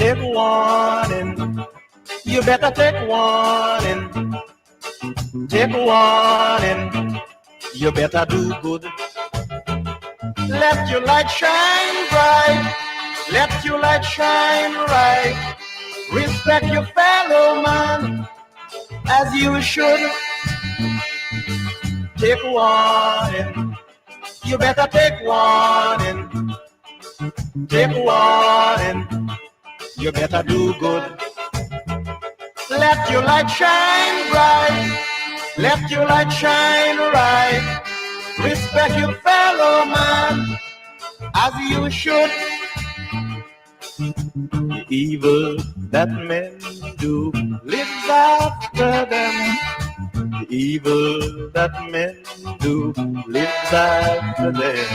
Take warning. You better take warning. Take warning. You better do good. Let your light shine bright. Let your light shine bright. Respect your fellow man as you should. Take warning. You better take warning. Take warning. You better do good. Let your light shine bright. Let your light shine bright. Respect your fellow man as you should. The evil that men do lives after them. The evil that men do lives after them.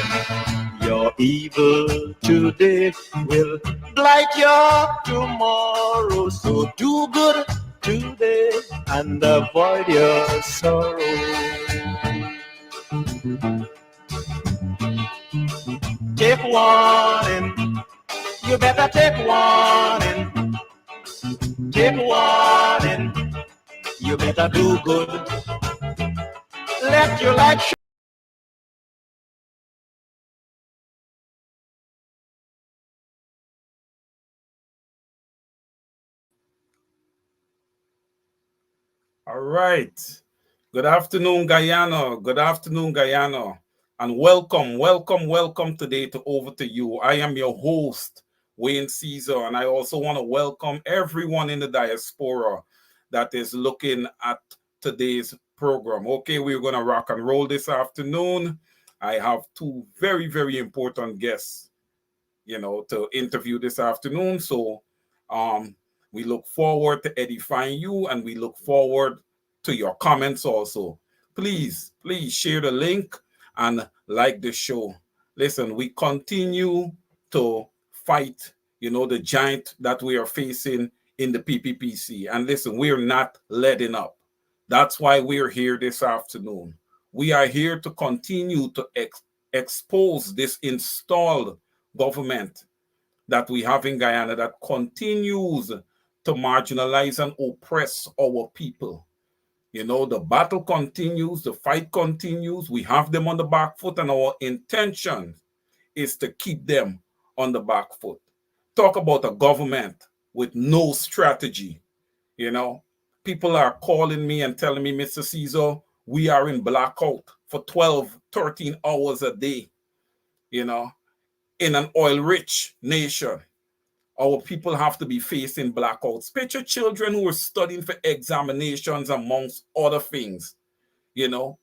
Your evil today will blight your tomorrow. So do good today and avoid your sorrow. Take warning. You better take warning. Take warning. You better do good. Let your light shine. All right. Good afternoon, Guyana. Good afternoon, Guyana. And welcome today to Over to You. I am your host, Wayne Caesar, and I also want to welcome everyone in the diaspora that is looking at today's program. Okay, we're going to rock and roll this afternoon. I have two very, very important guests, to interview this afternoon. So we look forward to edifying you, and we look forward to your comments also. Please share the link and like the show. Listen, we continue to fight, the giant that we are facing in the PPPC. And listen, we're not letting up. That's why we're here this afternoon. We are here to continue to expose this installed government that we have in Guyana that continues to marginalize and oppress our people. The battle continues, the fight continues. We have them on the back foot, and our intention is to keep them on the back foot. Talk about a government with no strategy. People are calling me and telling me, Mr. Caesar, we are in blackout for 12, 13 hours a day, in an oil-rich nation. Our people have to be facing blackouts. Picture children who are studying for examinations, amongst other things,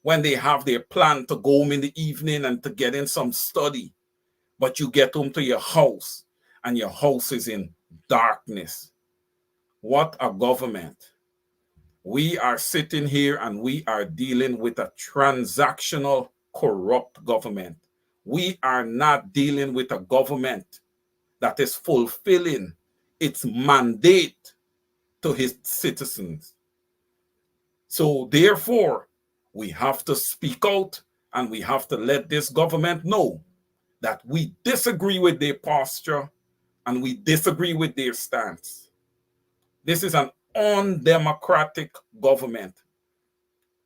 when they have their plan to go home in the evening and to get in some study. But you get home to your house, and your house is in darkness. What a government. We are sitting here and we are dealing with a transactional, corrupt government. We are not dealing with a government that is fulfilling its mandate to his citizens. So therefore, we have to speak out, and we have to let this government know that we disagree with their posture and we disagree with their stance. This is an undemocratic government.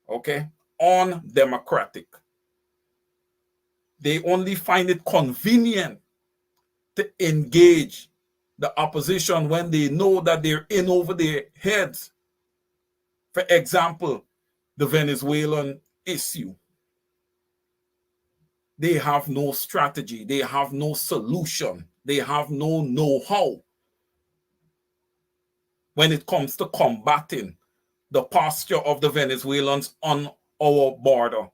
Okay? Undemocratic. They only find it convenient to engage the opposition when they know that they're in over their heads. For example, the Venezuelan issue. They have no strategy. They have no solution. They have no know-how when it comes to combating the posture of the Venezuelans on our border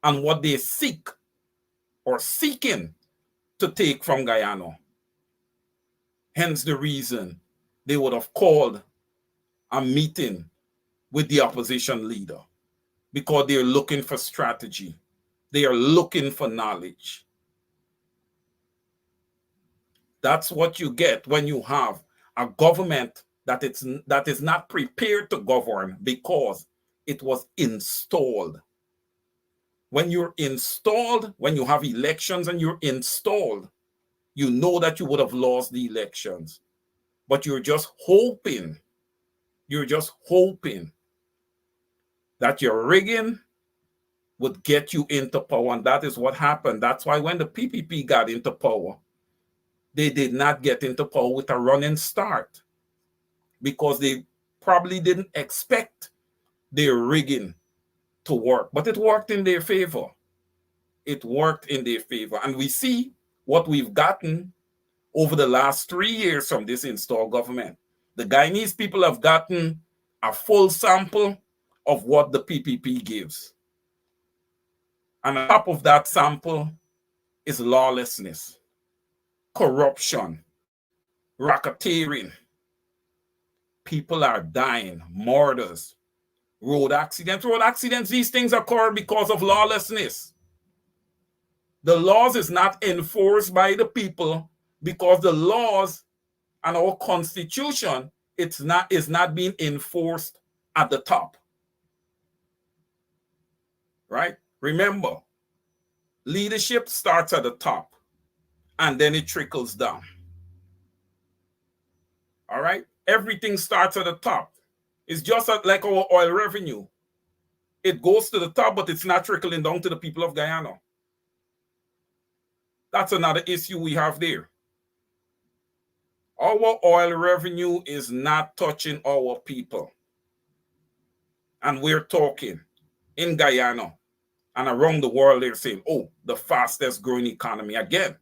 and what they seek or seeking to take from Guyana. Hence the reason they would have called a meeting with the opposition leader, because they're looking for strategy. They are looking for knowledge. That's what you get when you have a government that is not prepared to govern because it was installed. When you're installed, when you have elections and you're installed, you know that you would have lost the elections. but you're just hoping that your rigging would get you into power. And that is what happened. That's why when the PPP got into power, they did not get into power with a running start, because they probably didn't expect their rigging to work. But it worked in their favor. It worked in their favor. And we see what we've gotten over the last 3 years from this installed government. The Guyanese people have gotten a full sample of what the PPP gives. And on top of that sample is lawlessness, corruption, racketeering. People are dying, murders, road accidents. Road accidents, these things occur because of lawlessness. The laws is not enforced by the people because the laws and our constitution is not being enforced at the top. Right? Remember, leadership starts at the top and then it trickles down. All right? Everything starts at the top. It's just like our oil revenue. It goes to the top, but it's not trickling down to the people of Guyana. That's another issue we have there. Our oil revenue is not touching our people. And we're talking in Guyana and around the world, they're saying, oh, the fastest growing economy again.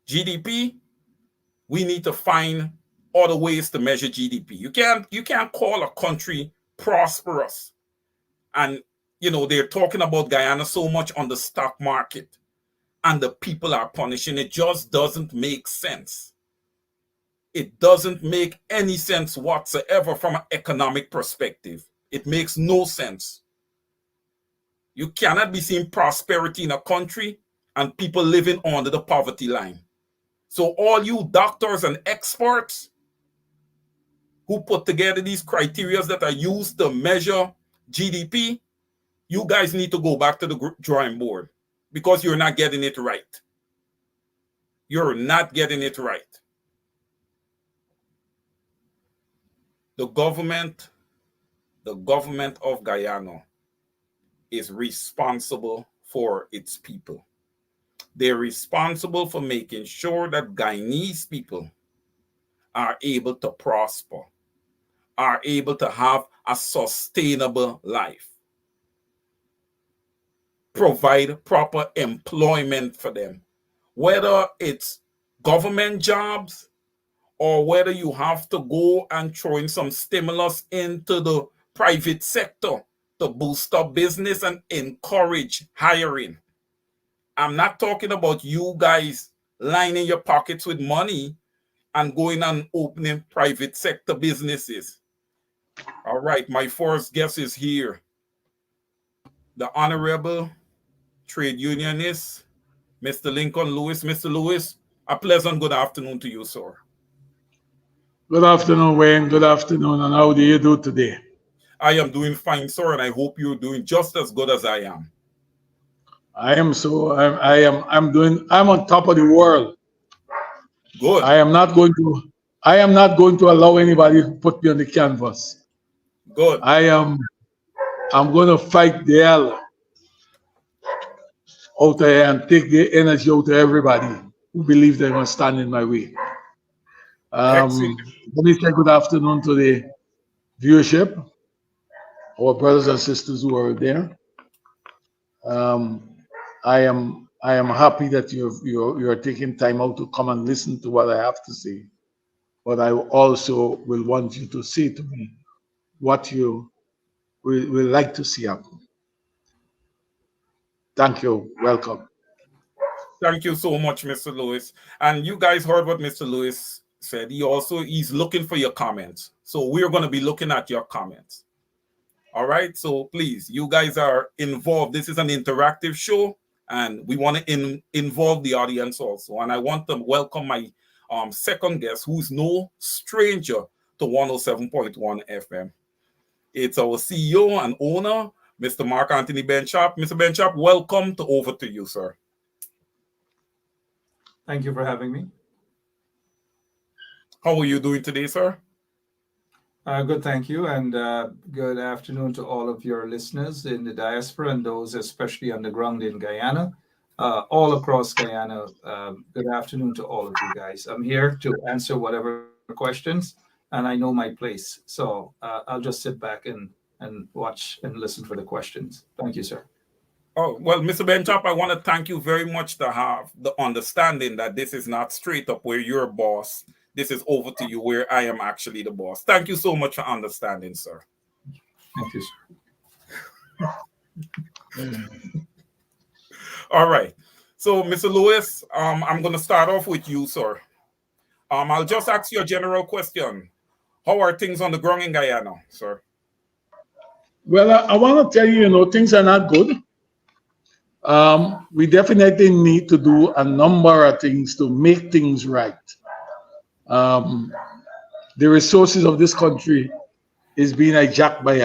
GDP, we need to find other ways to measure GDP. You can't call a country prosperous. And, they're talking about Guyana so much on the stock market and the people are punishing. It just doesn't make sense. It doesn't make any sense whatsoever from an economic perspective. It makes no sense. You cannot be seeing prosperity in a country and people living under the poverty line. So all you doctors and experts who put together these criteria that are used to measure GDP, you guys need to go back to the drawing board because you're not getting it right. You're not getting it right. The government of Guyana is responsible for its people. They're responsible for making sure that Guyanese people are able to prosper, are able to have a sustainable life, provide proper employment for them, whether it's government jobs or whether you have to go and throw in some stimulus into the private sector to boost up business and encourage hiring. I'm not talking about you guys lining your pockets with money and going and opening private sector businesses. All right, my first guest is here. The Honorable Trade Unionist, Mr. Lincoln Lewis. Mr. Lewis, a pleasant good afternoon to you, sir. Good afternoon, Wayne. Good afternoon. And how do you do today? I am doing fine, sir, and I hope you're doing just as good as I am. I'm on top of the world. Good. I am not going to allow anybody to put me on the canvas. Good. I'm going to fight the hell out there and take the energy out of everybody who believes they're going to stand in my way. Let me say good afternoon to the viewership, our brothers and sisters who are there. I am happy that you're taking time out to come and listen to what I have to say. But I also will want you to say to me what you will like to see happen. Thank you. Welcome. Thank you so much, Mr. Lewis. And you guys heard what Mr. Lewis said. He's looking for your comments. So we're going to be looking at your comments. All right. So please, you guys are involved. This is an interactive show, and we want to involve the audience also. And I want to welcome my second guest, who's no stranger to 107.1 FM. It's our CEO and owner, Mr. Mark Anthony Benchop. Mr. Benchop, welcome to Over to You, sir. Thank you for having me. How are you doing today, sir? Good, thank you, and good afternoon to all of your listeners in the diaspora and those especially on the ground in Guyana, all across Guyana. Good afternoon to all of you guys. I'm here to answer whatever questions, and I know my place, so I'll just sit back and watch and listen for the questions. Thank you, sir. Oh, well, Mr. Benchop, I want to thank you very much to have the understanding that this is not straight up where you're boss. This is over to you where I am actually the boss. Thank you so much for understanding, sir. Thank you, sir. All right. So, Mr. Lewis, I'm going to start off with you, sir. I'll just ask you a general question. How are things on the ground in Guyana, sir? Well, I want to tell you, things are not good. We definitely need to do a number of things to make things right. The resources of this country is being hijacked by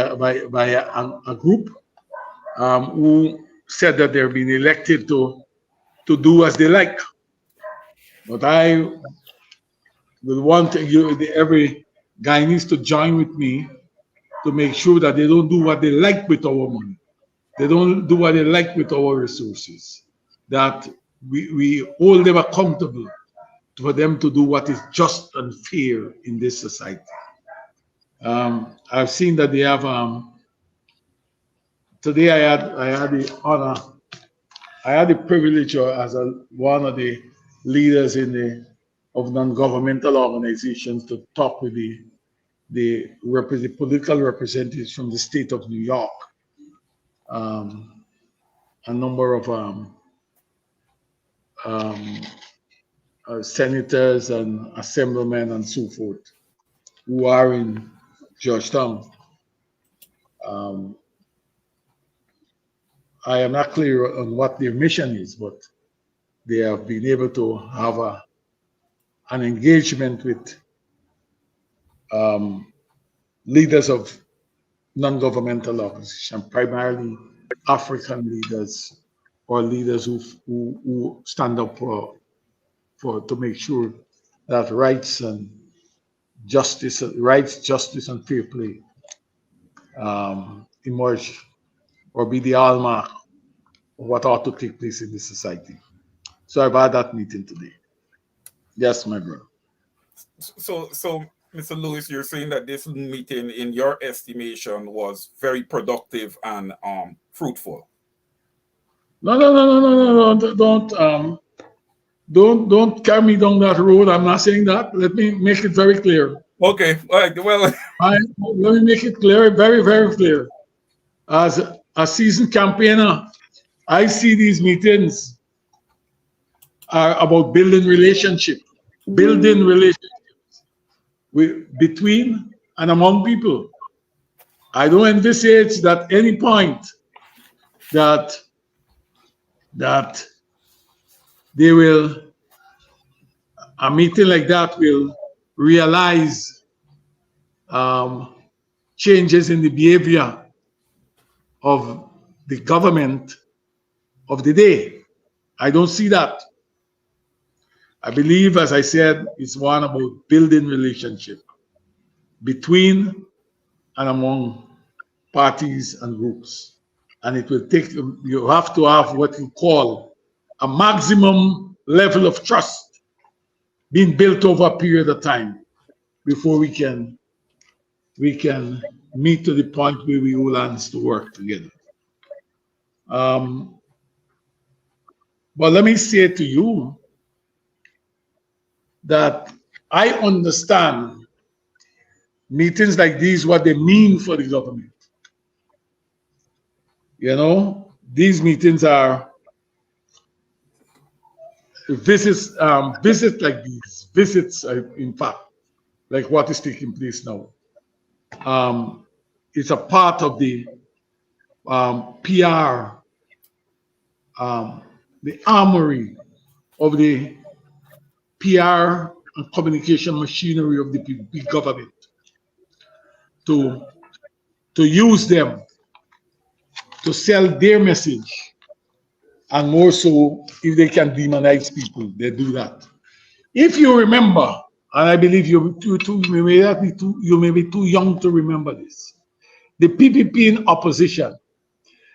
a group who said that they're being elected to do as they like. But I will want every guy needs to join with me to make sure that they don't do what they like with our money. They don't do what they like with our resources. That we hold them accountable for them to do what is just and fair in this society. I've seen that they have. Today I had the honor, I had the privilege as one of the leaders of non-governmental organizations to talk with the political representatives from the state of New York. A number of senators and assemblymen and so forth who are in Georgetown. I am not clear on what their mission is, but they have been able to have an engagement with leaders of non-governmental organizations, primarily African leaders or leaders who stand up to make sure that rights, justice, and fair play emerge or be the hallmark of what ought to take place in this society. So I've had that meeting today. Yes, my brother. So, Mr. Lewis, you're saying that this meeting, in your estimation, was very productive and fruitful. No. Don't carry me down that road. I'm not saying that. Let me make it very clear. Okay. All right. Well, let me make it clear, very, very clear. As a seasoned campaigner, I see these meetings are about building relationships between and among people. I don't envisage that any point that they will, a meeting like that will realize changes in the behavior of the government of the day. I don't see that. I believe, as I said, it's one about building relationship between and among parties and groups. And it will take, you have to have what you call a maximum level of trust being built over a period of time before we can meet to the point where we all hands to work together. But let me say to you that I understand meetings like these, what they mean for the government. These meetings are visits like these, in fact, like what is taking place now. It's a part of the PR, the armory of the PR and communication machinery of the big government to use them to sell their message, and more so if they can demonize people, they do that. If you remember, and I believe you may be too young to remember this. The PPP in opposition,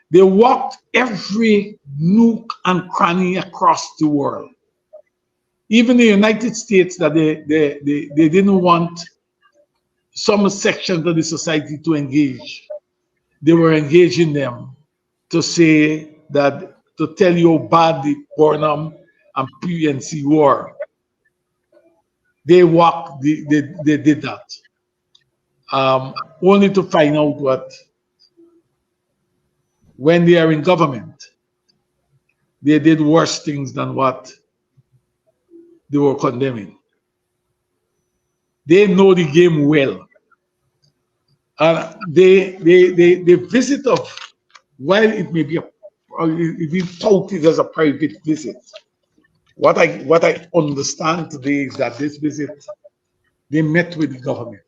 they walked every nook and cranny across the world. Even the United States, that they didn't want some sections of the society to engage, they were engaging them to say that, to tell you how bad the Burnham and PNC were. They did that. Only to find out what, when they are in government, they did worse things than what they were condemning. They know the game well. And the visit of, while it may be if you tout it as a private visit, what I understand today is that this visit, they met with the government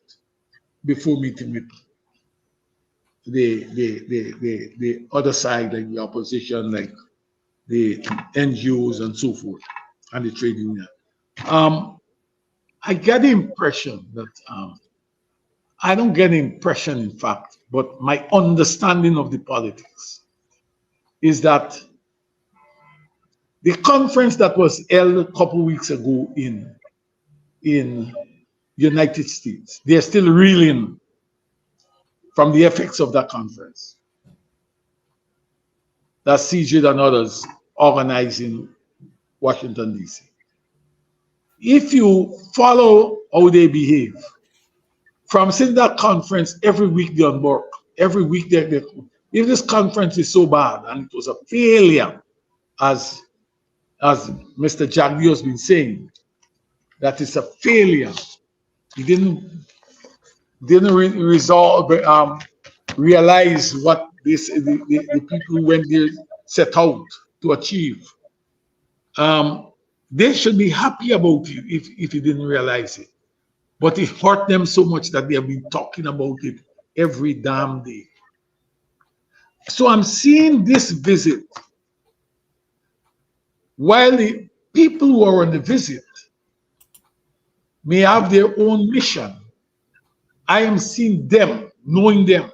before meeting with the other side, like the opposition, like the NGOs and so forth, and the trade union. I get the impression that I don't get the impression, in fact, but my understanding of the politics is that the conference that was held a couple of weeks ago in United States, they're still reeling from the effects of that conference that CJ and others organized in Washington, D.C. If you follow how they behave, from since that conference, every week they unwork, every week if this conference is so bad and it was a failure, as Mr. Jagdi has been saying, that it's a failure. He didn't realize what the people who went there set out to achieve. They should be happy about it if you didn't realize it. But it hurt them so much that they have been talking about it every damn day. So I'm seeing this visit, while the people who are on the visit may have their own mission, I am seeing them, knowing them,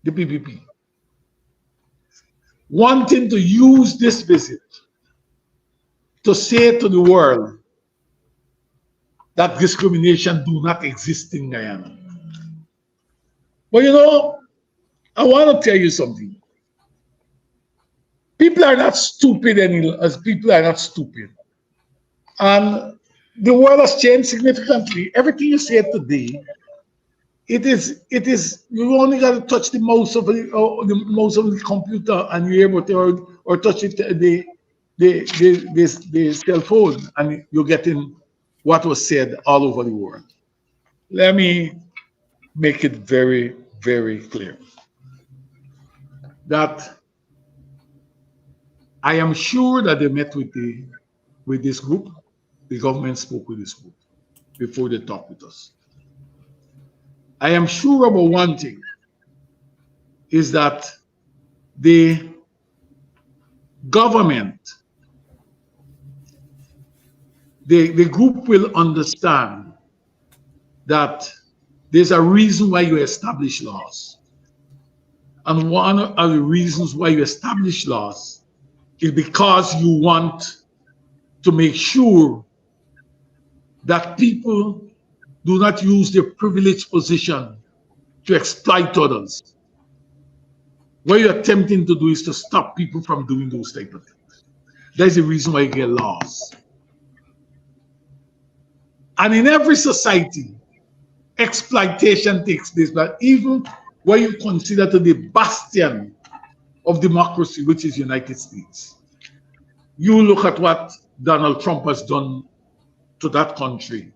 the PPP, wanting to use this visit to say to the world that discrimination do not exist in Guyana. But you know, I want to tell you something. People are not stupid as people are not stupid. And the world has changed significantly. Everything you said today, it is you only got to touch the mouse of the computer and you're able to, or touch it the cell phone, and you're getting what was said all over the world. Let me make it very, very clear that I am sure that they met with this group. The government spoke with this group before they talked with us. I am sure about one thing, is that the government, the group will understand that there's a reason why you establish laws. And one of the reasons why you establish laws is because you want to make sure that people do not use their privileged position to exploit others. What you're attempting to do is to stop people from doing those type of things. That's the reason why you get laws. And in every society, exploitation takes place, but even what you consider to be the bastion of democracy, which is United States, you look at what Donald Trump has done to that country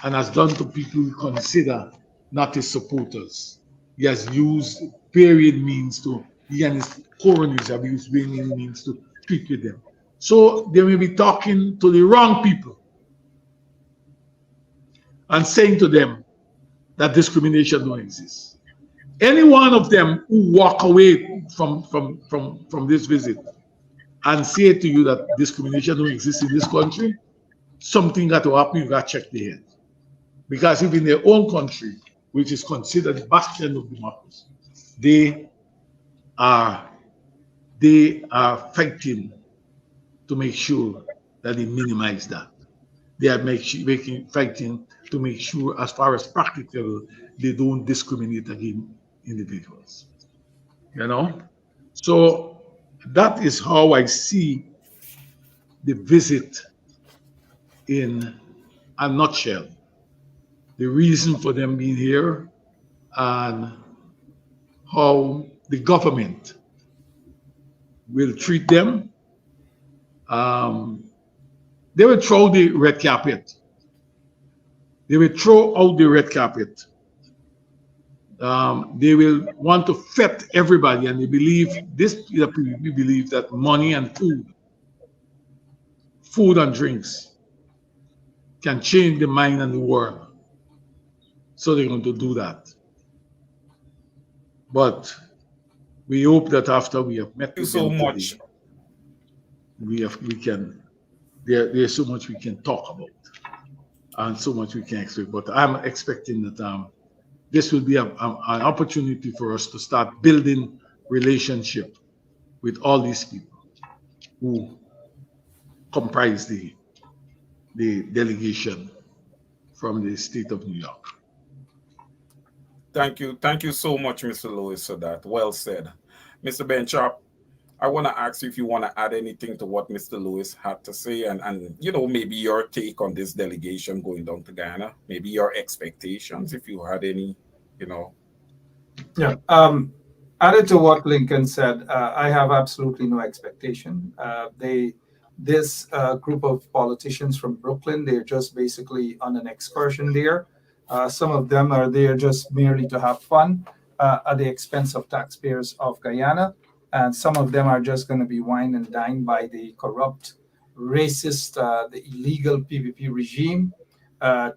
and has done to people who consider not his supporters. He has used various means he and his cronies have used various means to treat with them. So they may be talking to the wrong people and saying to them that discrimination don't exist. Any one of them who walk away from this visit and say to you that discrimination don't exist in this country, something got to happen, you got to check the head. Because if in their own country, which is considered the bastion of democracy, they are fighting to make sure that they minimize that. They are fighting to make sure, as far as practical, they don't discriminate against individuals. So that is how I see the visit in a nutshell. The reason for them being here and how the government will treat them. They will throw the red carpet. They will throw out the red carpet. They will want to fet everybody, and they believe we believe that money and food and drinks can change the mind and the world. So they're going to do that. But we hope that after we have met with them today, there's so much we can talk about and so much we can expect. But I'm expecting that this will be an opportunity for us to start building relationship with all these people who comprise the delegation from the state of New York. Thank you so much, Mr. Lewis, for that. Well said. Mr. Benchop, I want to ask you if you want to add anything to what Mr. Lewis had to say, and maybe your take on this delegation going down to Guyana, maybe your expectations, if you had any. Yeah. Added to what Lincoln said, I have absolutely no expectation. This group of politicians from Brooklyn, they're just basically on an excursion there. Some of them are there just merely to have fun at the expense of taxpayers of Guyana. And some of them are just going to be wined and dined by the corrupt, racist, the illegal PPP regime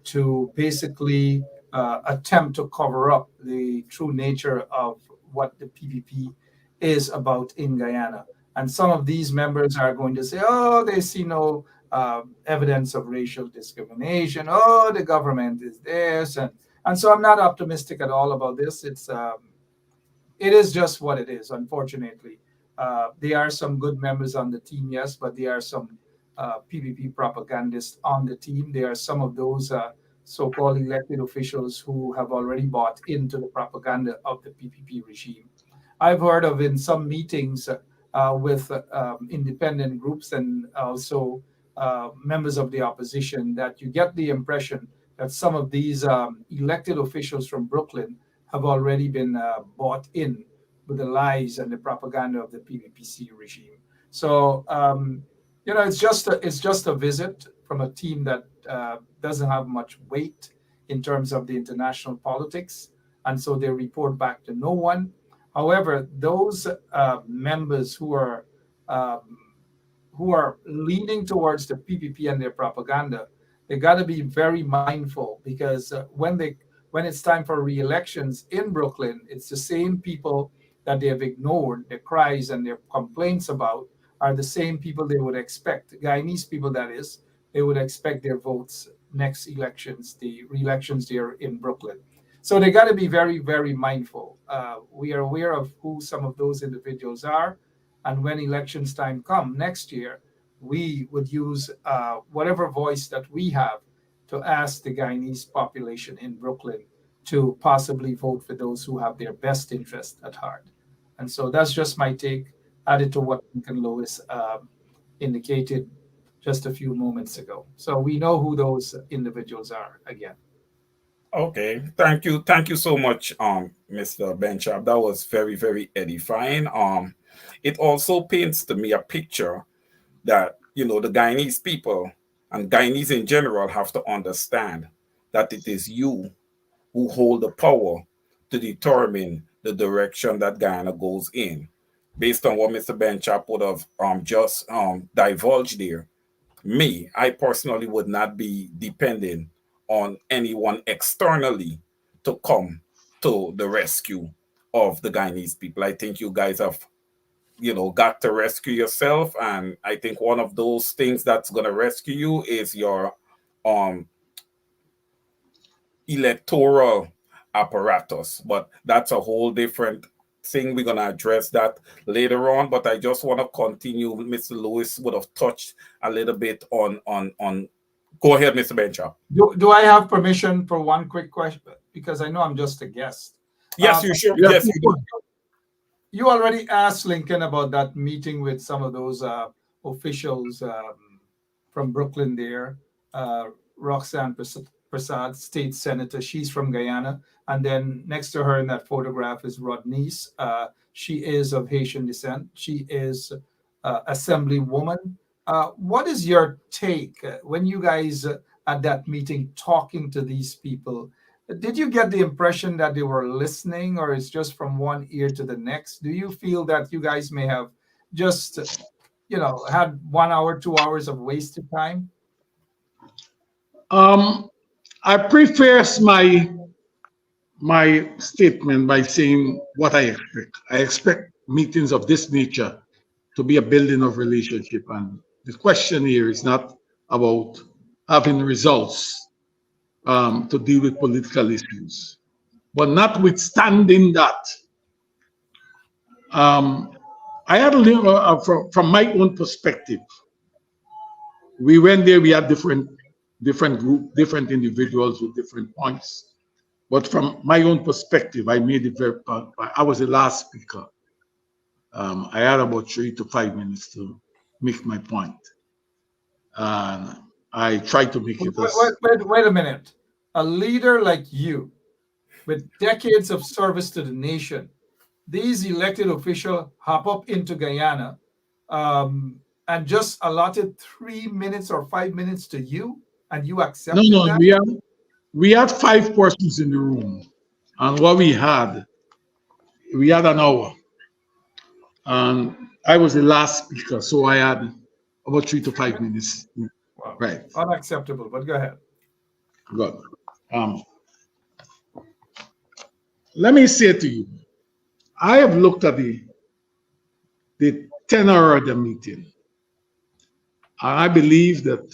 to basically attempt to cover up the true nature of what the PPP is about in Guyana. And some of these members are going to say, oh, they see no evidence of racial discrimination. Oh, the government is this. And so I'm not optimistic at all about this. It is just what it is, unfortunately. There are some good members on the team, yes, but there are some PPP propagandists on the team. There are some of those so-called elected officials who have already bought into the propaganda of the PPP regime. I've heard of in some meetings with independent groups and also members of the opposition that you get the impression that some of these elected officials from Brooklyn have already been bought in with the lies and the propaganda of the PPPC regime. So it's just a visit from a team that doesn't have much weight in terms of the international politics, and so they report back to no one. However, those members who are leaning towards the PPP and their propaganda, they got to be very mindful because when it's time for re-elections in Brooklyn, it's the same people that they have ignored. Their cries and their complaints about are the same people they would expect, Guyanese people that is, they would expect their votes next elections, the re-elections there in Brooklyn. So they got to be very, very mindful. We are aware of who some of those individuals are. And when elections time come next year, we would use whatever voice that we have to ask the Guyanese population in Brooklyn to possibly vote for those who have their best interest at heart. And so that's just my take, added to what Lincoln Lewis indicated just a few moments ago. So we know who those individuals are again. Okay, thank you so much, Mr. Benchop. That was very, very edifying. It also paints to me a picture that the Guyanese people and Guyanese in general have to understand that it is you who hold the power to determine the direction that Guyana goes in. Based on what Mr. Benchop would have just divulged there, I personally would not be depending on anyone externally to come to the rescue of the Guyanese people. I think you guys have got to rescue yourself. And I think one of those things that's going to rescue you is your electoral apparatus. But that's a whole different thing. We're going to address that later on. But I just want to continue. Mr. Lewis would have touched a little bit on. Go ahead, Mr. Bencha. Do I have permission for one quick question? Because I know I'm just a guest. Yes, you should. Yes, you do. You already asked Lincoln about that meeting with some of those officials from Brooklyn there. Roxanne Prasad, state senator. She's from Guyana. And then next to her in that photograph is Rodney's. She is of Haitian descent. She is assemblywoman. What is your take when you guys at that meeting talking to these people? Did you get the impression that they were listening, or it's just from one ear to the next? Do you feel that you guys may have just, had 1 hour, 2 hours of wasted time? I preface my statement by saying what I expect. I expect meetings of this nature to be a building of relationship, and the question here is not about having results to deal with political issues. But notwithstanding that, I had a little, from my own perspective, we went there, we had different group, different individuals with different points. But from my own perspective, I made it very, I was the last speaker. I had about 3 to 5 minutes to make my point. And I tried to make it as... Wait a minute. A leader like you, with decades of service to the nation, these elected officials hop up into Guyana and just allotted 3 minutes or 5 minutes to you, and you accepted that? No, we had 5 persons in the room, and what we had an hour, and I was the last speaker, so I had about 3 to 5 minutes. Wow. Right. Unacceptable, but go ahead. Good. Let me say to you, I have looked at the tenor of the meeting. And I believe that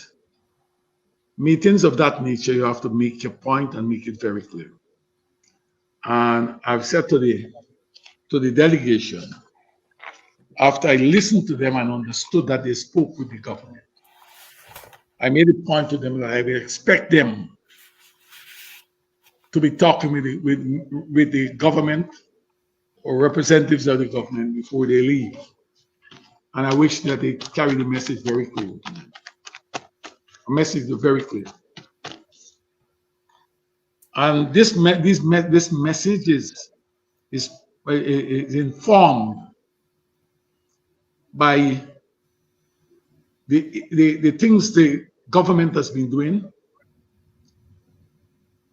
meetings of that nature, you have to make your point and make it very clear. And I've said to the delegation, after I listened to them and understood that they spoke with the government, I made a point to them that I will expect them to be talking with the government or representatives of the government before they leave. And I wish that they carry the message very clear. A message is very clear. And this message is informed by the things the government has been doing,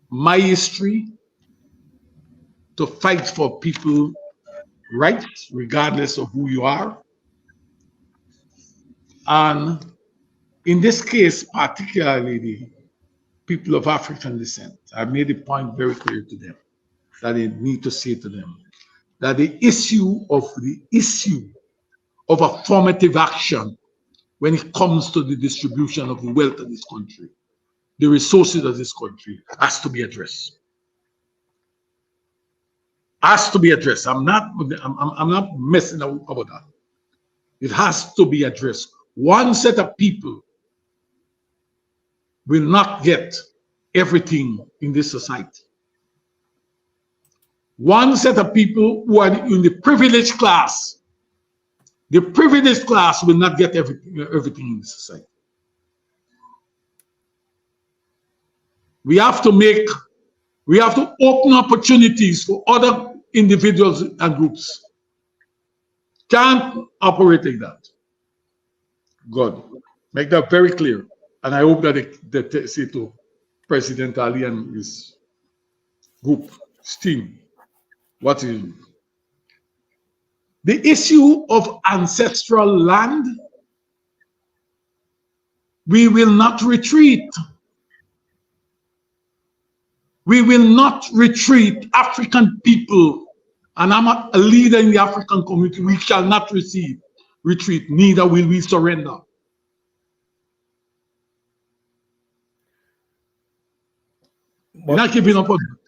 my history to fight for people's rights, regardless of who you are. And in this case, particularly the people of African descent, I made a point very clear to them that I need to say to them that the issue of affirmative action when it comes to the distribution of the wealth of this country, the resources of this country, has to be addressed. Has to be addressed. I'm not messing about that. It has to be addressed. One set of people will not get everything in this society. One set of people who are in the privileged class, will not get everything in this society. We have to open opportunities for other individuals and groups. Can't operate like that. Good. Make that very clear. And I hope that they say to President Ali and his group, his team, what is the issue of ancestral land? We will not retreat. We will not retreat. African people And I'm a leader in the African community. We shall not retreat, neither will we surrender. We're not giving up on it.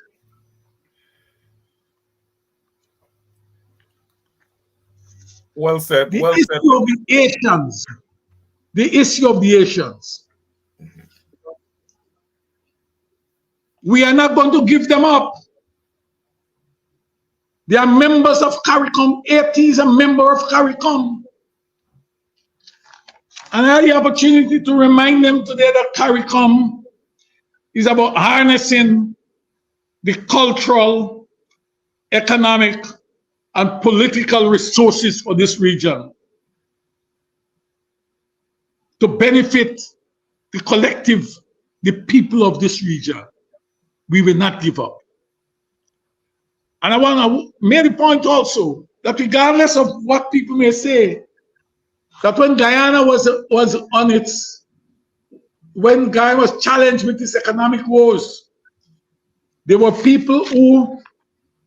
Well said. The Well issue said. of the Asians. The issue of the Asians. We are not going to give them up. They are members of CARICOM. Haiti is a member of CARICOM. And I had the opportunity to remind them today that CARICOM is about harnessing the cultural, economic, and political resources for this region to benefit the collective, the people of this region. We will not give up. And I want to make the point also that regardless of what people may say, that when Guyana was on its, when Guyana was challenged with its economic woes, there were people who,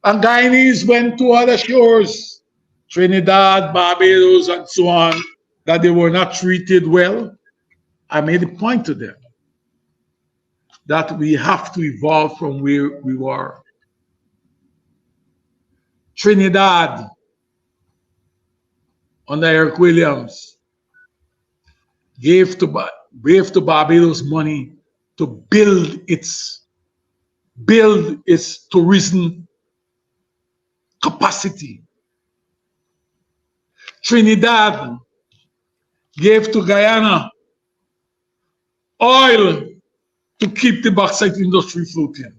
and Guyanese went to other shores, Trinidad, Barbados, and so on, that they were not treated well. I made a point to them that we have to evolve from where we were. Trinidad, under Eric Williams, gave to Barbados money to build its tourism capacity. Trinidad gave to Guyana oil to keep the bauxite industry floating.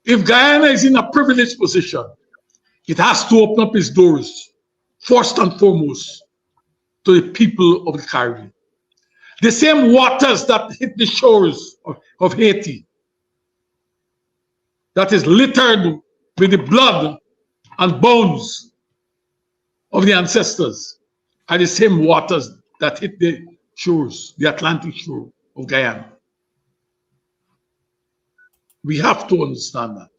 If Guyana is in a privileged position, it has to open up its doors, first and foremost, to the people of the Caribbean. The same waters that hit the shores of Haiti, that is littered with the blood and bones of the ancestors, are the same waters that hit the shores, the Atlantic shore of Guyana. We have to understand that.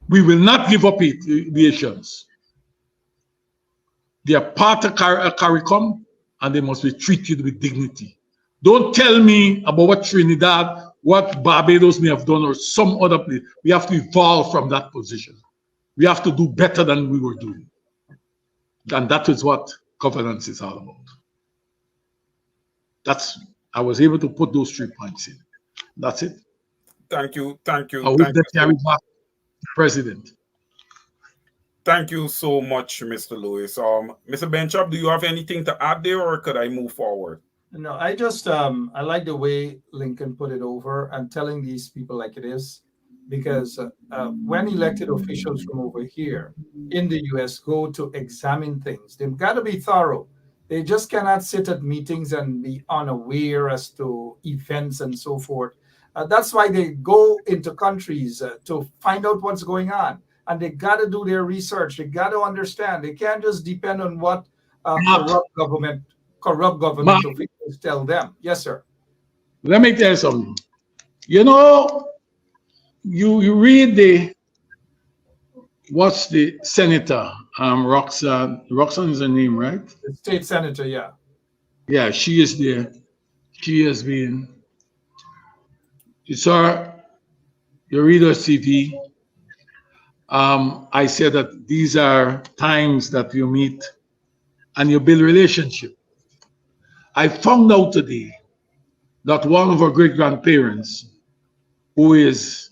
We will not give up the Asians. They are part of CARICOM and they must be treated with dignity. Don't tell me about what Trinidad, what Barbados may have done or some other place. We have to evolve from that position. We have to do better than we were doing. And that is what governance is all about. I was able to put those 3 points in. That's it. Thank you. Thank you. I will carry back the president. Thank you so much, Mr. Lewis. Mr. Benchop, do you have anything to add there, or could I move forward? No, I just I like the way Lincoln put it over and telling these people like it is, because when elected officials from over here in the US go to examine things, they've got to be thorough. They just cannot sit at meetings and be unaware as to events and so forth. That's why they go into countries to find out what's going on. And they got to do their research. They got to understand. They can't just depend on what corrupt government officials tell them. Yes, sir. Let me tell you something. You know, you read what's the senator, Roxanne is her name, right? The state senator, yeah. Yeah, she is there. She has been, you read her CV. I said that these are times that you meet and you build relationship. I found out today that one of our great-grandparents, who is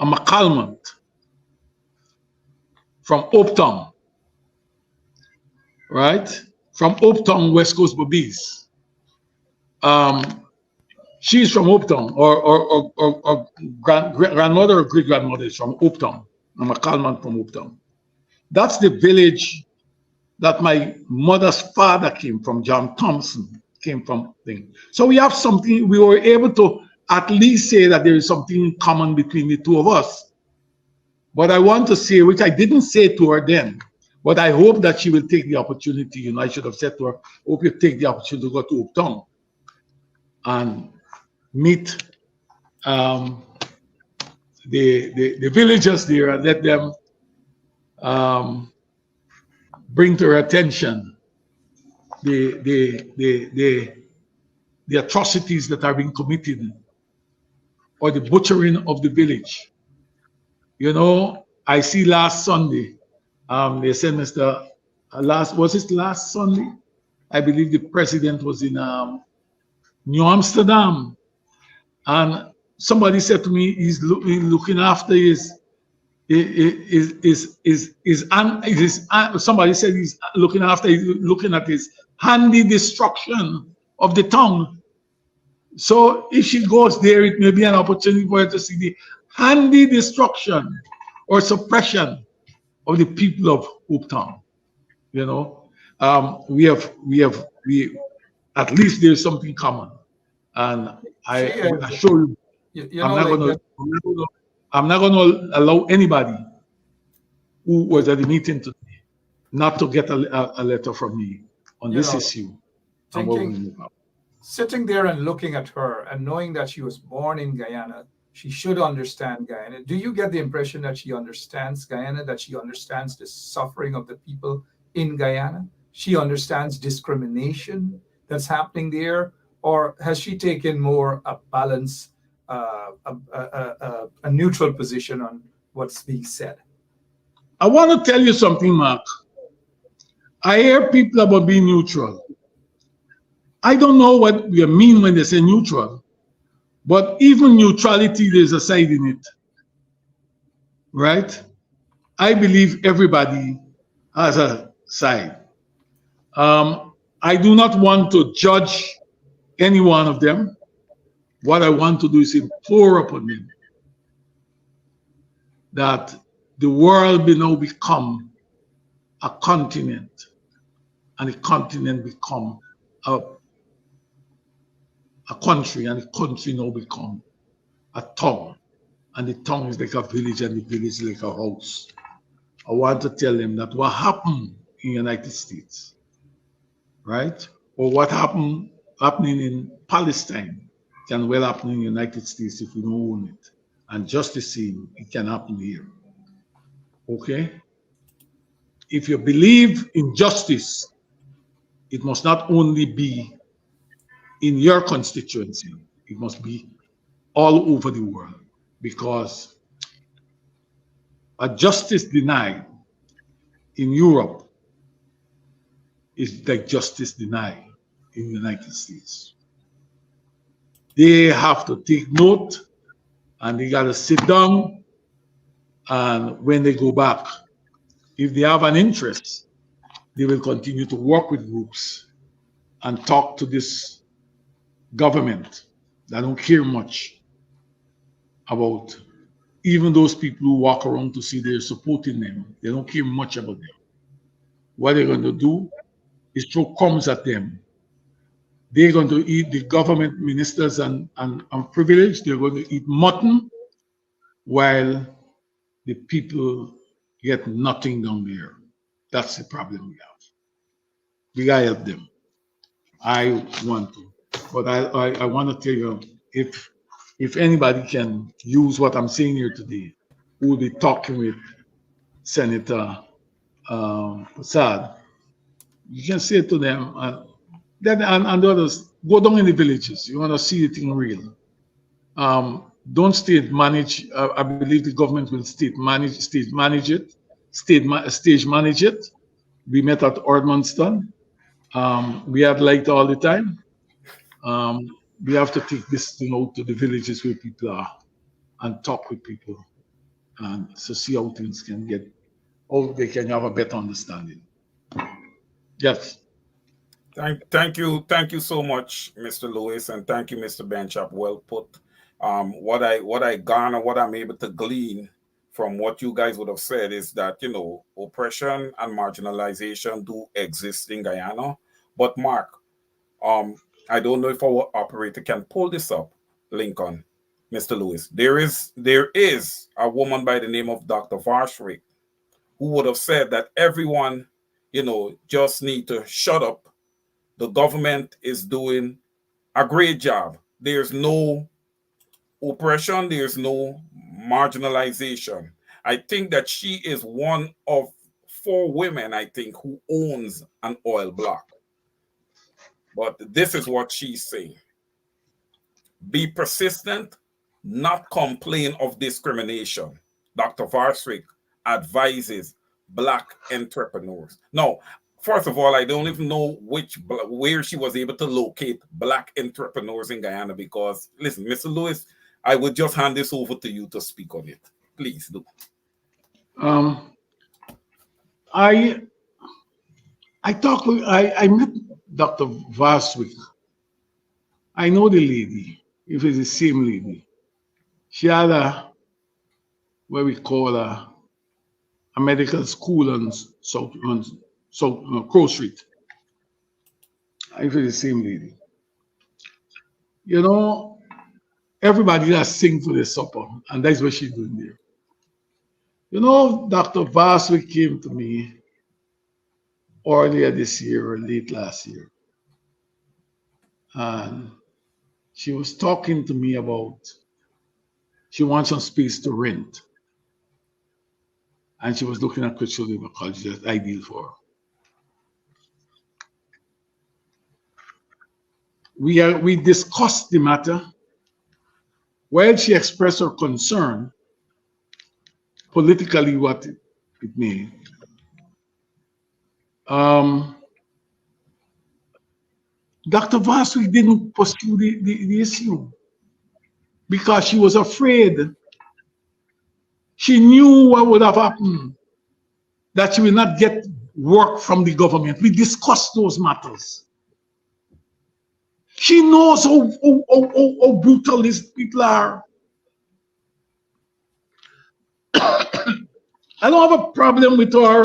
a McCalmont from Uptown, right? From Uptown, West Coast Bobbies. She's from Uptown, or grandmother or great-grandmother is from Uptown. I'm a McCalmont from Uptown. That's the village that my mother's father came from. John Thompson came from. So we have something, we were able to at least say that there is something in common between the two of us. But I want to say, which I didn't say to her then, but I hope that she will take the opportunity. You know, I should have said to her, hope you take the opportunity to go to Uptown and meet the villagers there and let them bring to her attention the atrocities that are being committed or the butchering of the village. You know, I see last Sunday, they said was it last Sunday? I believe the president was in New Amsterdam, and somebody said to me he's looking after somebody said he's looking at his handy destruction of the tongue. So if she goes there, it may be an opportunity for her to see the handy destruction or suppression of the people of Hope Town. You know, we at least there's something common, and I assure you, I'm not gonna allow anybody who was at the meeting today not to get a letter from me on this issue. Sitting there and looking at her and knowing that she was born in Guyana, she should understand Guyana. Do you get the impression that she understands Guyana, that she understands the suffering of the people in Guyana? She understands discrimination that's happening there? Or has she taken more a balance, a neutral position on what's being said? I want to tell you something, Mark. I hear people about being neutral. I don't know what they mean when they say neutral, but even neutrality, there's a side in it, right? I believe everybody has a side. I do not want to judge any one of them. What I want to do is implore upon them that the world will now become a continent, and the continent become a country, and the country now become a town, and the town is like a village, and the village is like a house. I want to tell them that what happened in the United States, right, or what happening in Palestine can well happen in the United States if we don't own it. And just the same, it can happen here. Okay? If you believe in justice, it must not only be in your constituency, it must be all over the world, because a justice denied in Europe is like justice denied in the United States. They have to take note, and they got to sit down, and when they go back, if they have an interest, they will continue to work with groups and talk to this government that don't care much about even those people who walk around to see they're supporting them. They don't care much about them. What they're going to do is throw crumbs at them. They're going to eat the government ministers and privilege. They're going to eat mutton while the people get nothing down there. That's the problem we have. We gotta help them. I want to, but I want to tell you, if anybody can use what I'm saying here today, we'll be talking with Senator Prasad. You can say to them, and the others, go down in the villages. You want to see the thing real. Don't stage manage. I believe the government will stage manage it. We met at Ordmanston. We had light all the time. We have to take this thing out to the villages where people are and talk with people, and to see how things can get, how they can have a better understanding. Yes. Thank you so much, Mr. Lewis, and thank you, Mr. Benchop. Well put. What I garner, what I'm able to glean from what you guys would have said is that, you know, oppression and marginalization do exist in Guyana. But Mark, I don't know if our operator can pull this up, Lincoln, Mr. Lewis. There is a woman by the name of Dr. Varshwick who would have said that everyone, you know, just need to shut up. The government is doing a great job. There's no oppression, there's no marginalization. I think that she is one of 4 women, I think, who owns an oil block. But this is what she's saying. Be persistent, not complain of discrimination. Dr. Varswick advises Black entrepreneurs. Now, first of all, I don't even know where she was able to locate Black entrepreneurs in Guyana because, listen, Mr. Lewis, I would just hand this over to you to speak on it. Please do. I met Dr. Varswick. I know the lady, if it's the same lady. She had what we call a medical school on Crow Street. If it's the same lady. You know, everybody has sing for the supper, and that's what she's doing there. You know, Dr. Varswick came to me earlier this year or late last year. And she was talking to me about she wants some space to rent. And she was looking at Crystal Labor College that's ideal for her. We discussed the matter. While she expressed her concern, politically what it may, Dr. Varswick didn't pursue the issue because she was afraid. She knew what would have happened, that she will not get work from the government. We discussed those matters. She knows how brutal these people are. I don't have a problem with her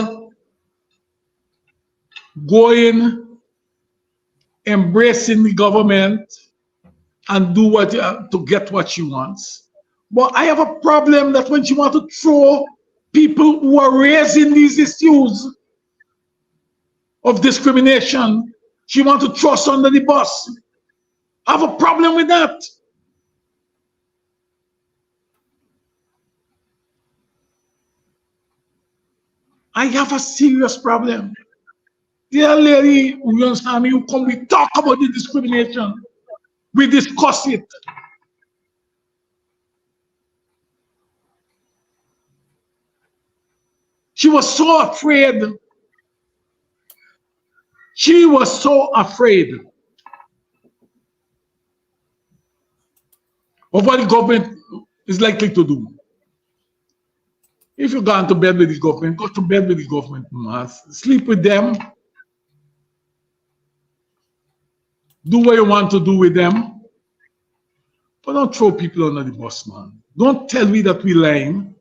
going, embracing the government and do what to get what she wants. But I have a problem that when she wants to throw people who are raising these issues of discrimination, she wants to throw us under the bus. I have a problem with that. I have a serious problem. Dear lady, you understand me? You come, we talk about the discrimination. We discuss it. She was so afraid. She was so afraid of what the government is likely to do. If you go to bed with the government, go to bed with the government, man. Sleep with them. Do what you want to do with them. But don't throw people under the bus, man. Don't tell me that we're lying.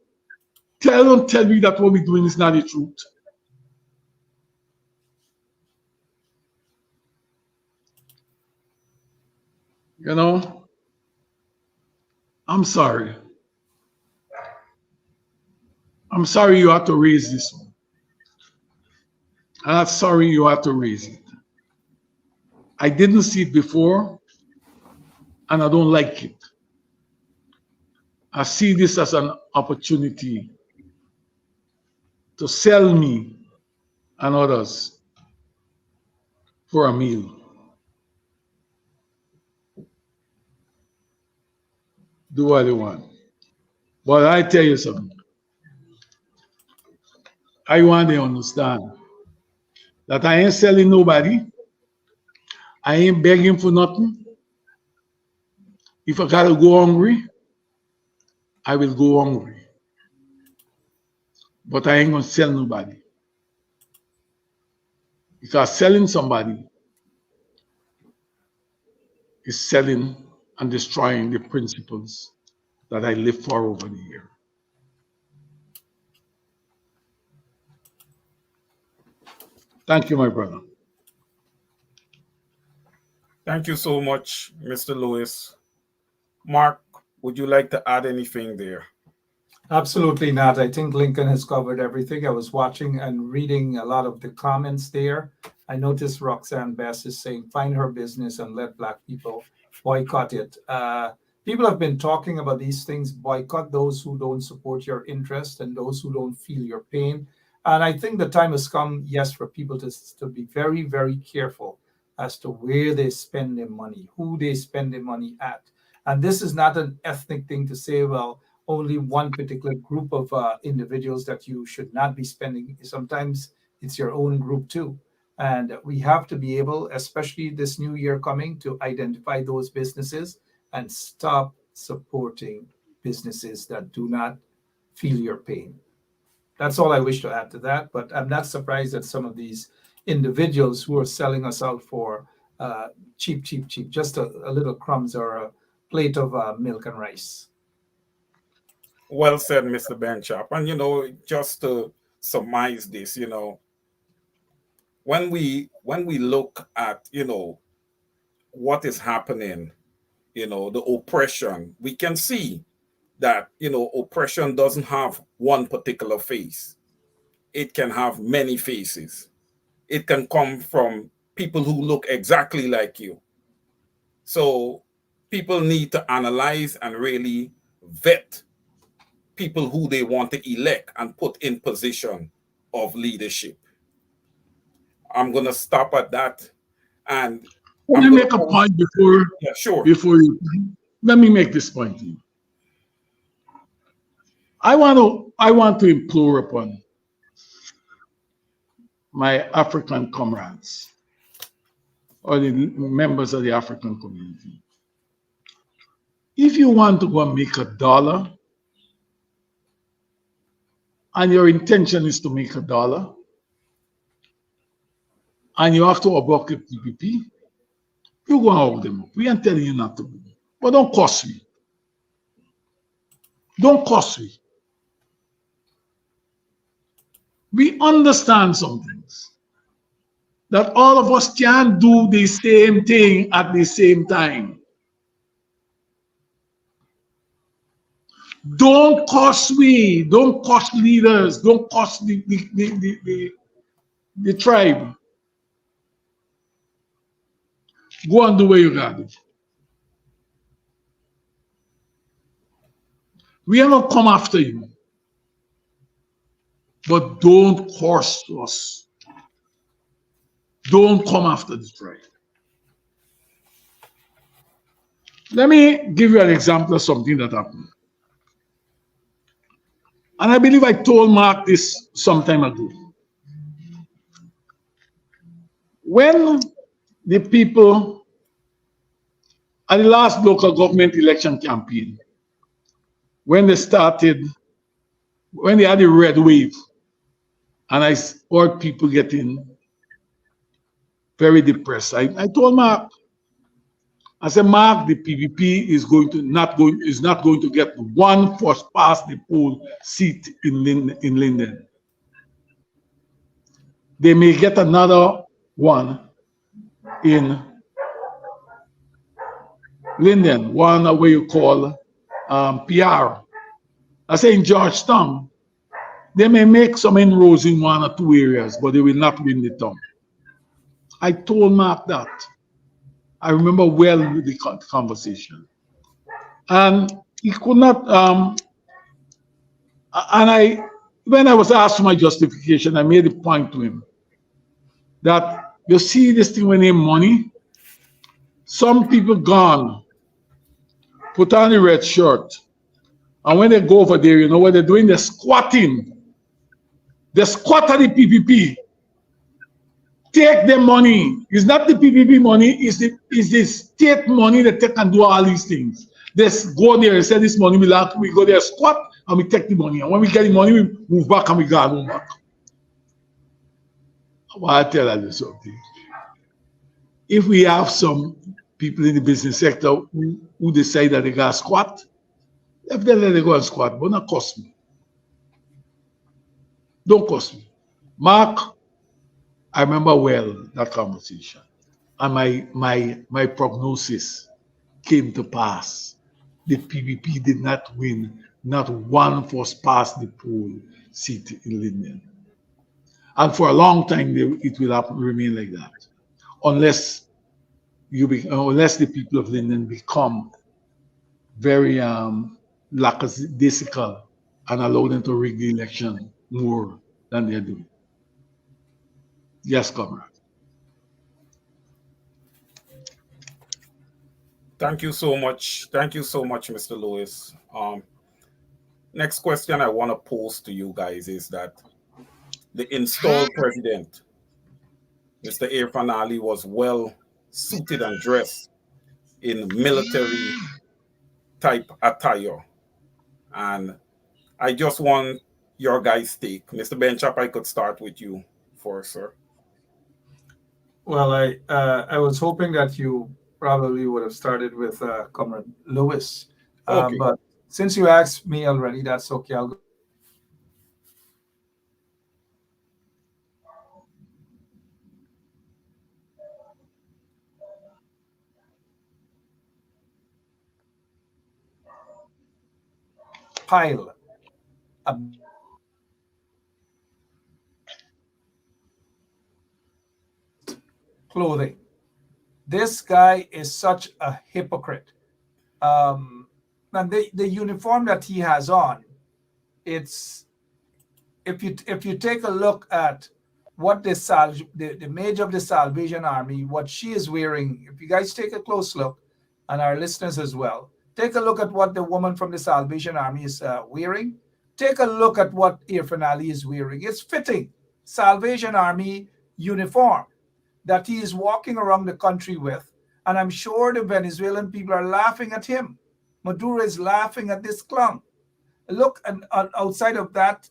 Don't tell me that what we're doing is not the truth. You know, I'm sorry. I'm sorry you have to raise this one. I'm sorry you have to raise it. I didn't see it before, and I don't like it. I see this as an opportunity to sell me and others for a meal. Do what you want. But I tell you something. I want to understand that I ain't selling nobody. I ain't begging for nothing. If I gotta go hungry, I will go hungry. But I ain't gonna sell nobody. Because selling somebody is selling and destroying the principles that I lived for over the year. Thank you, my brother. Thank you so much, Mr. Lewis. Mark, would you like to add anything there? Absolutely not. I think Lincoln has covered everything. I was watching and reading a lot of the comments there. I noticed Roxanne Bass is saying, find her business and let Black people boycott it. people have been talking about these things: boycott those who don't support your interest and those who don't feel your pain. And I think the time has come, yes, for people to be very, very careful as to where they spend their money, who they spend their money at. And this is not an ethnic thing to say, well, only one particular group of individuals that you should not be spending. Sometimes it's your own group too. And we have to be able, especially this new year coming, to identify those businesses and stop supporting businesses that do not feel your pain. That's all I wish to add to that. But I'm not surprised that some of these individuals who are selling us out for cheap, just a little crumbs or a plate of milk and rice. Well said, Mr. Benchop. And just to surmise this, when we look at what is happening, the oppression, we can see that oppression doesn't have one particular face. It can have many faces. It can come from people who look exactly like you. So people need to analyze and really vet people who they want to elect and put in position of leadership. I'm going to stop at that. And Let me make a point before. Yeah, sure. Before you, let me make this point. I want to implore upon my African comrades or the members of the African community. If you want to go and make $1 and your intention is to make $1 and you have to abort the PPP, you go and hold them up. We ain't telling you not to do it. But don't cost me. Don't cost me. We understand some things. That all of us can't do the same thing at the same time. Don't cost me. Don't cost leaders. Don't cost the tribe. Go and do what you got to do. We are not come after you. But don't cost us. Don't come after the tribe. Let me give you an example of something that happened. And I believe I told Mark this some time ago. When the people at the last local government election campaign, when they had the red wave, and I heard people getting very depressed, I told Mark, I said, Mark, the PVP is not going to get one first past the poll seat in Linden. They may get another one in Linden, one where you call PR. I say in Georgetown, they may make some inroads in one or two areas, but they will not win the town. I told Mark that. I remember well the conversation. And he could not, when I was asked for my justification, I made a point to him that you see this thing when they money, some people gone, put on the red shirt, and when they go over there, you know what they're doing? They're squatting. They squat at the PPP. Take the money. It's not the PPP money, it's the state money that they can do all these things. They go there and say this money, we go there, squat, and we take the money. And when we get the money, we move back and we go home back. I want to tell you something. If we have some people in the business sector who decide that they got to squat, if they let them go and squat, but not cost me. Don't cost me. Mark, I remember well that conversation. And my prognosis came to pass. The PVP did not win, not one first past the poll seat in Linden. And for a long time, it will remain like that. Unless the people of Linden become very lackadaisical and allow them to rig the election more than they're doing. Yes, comrade. Thank you so much. Thank you so much, Mr. Lewis. Next question I want to pose to you guys is that the installed president, Mr. Irfan Ali, was well suited and dressed in military type attire. And I just want your guys' take. Mr. Benchap, I could start with you first, sir. Well, I was hoping that you probably would have started with Comrade Lewis. Okay. But since you asked me already, that's okay. I'll go. Pile of clothing. This guy is such a hypocrite. And the uniform that he has on, it's if you take a look at what the Major of the Salvation Army, what she is wearing, if you guys take a close look, and our listeners as well, take a look at what the woman from the Salvation Army is wearing. Take a look at what Irfan Ali is wearing. It's fitting Salvation Army uniform that he is walking around the country with. And I'm sure the Venezuelan people are laughing at him. Maduro is laughing at this clown. Look, and outside of that,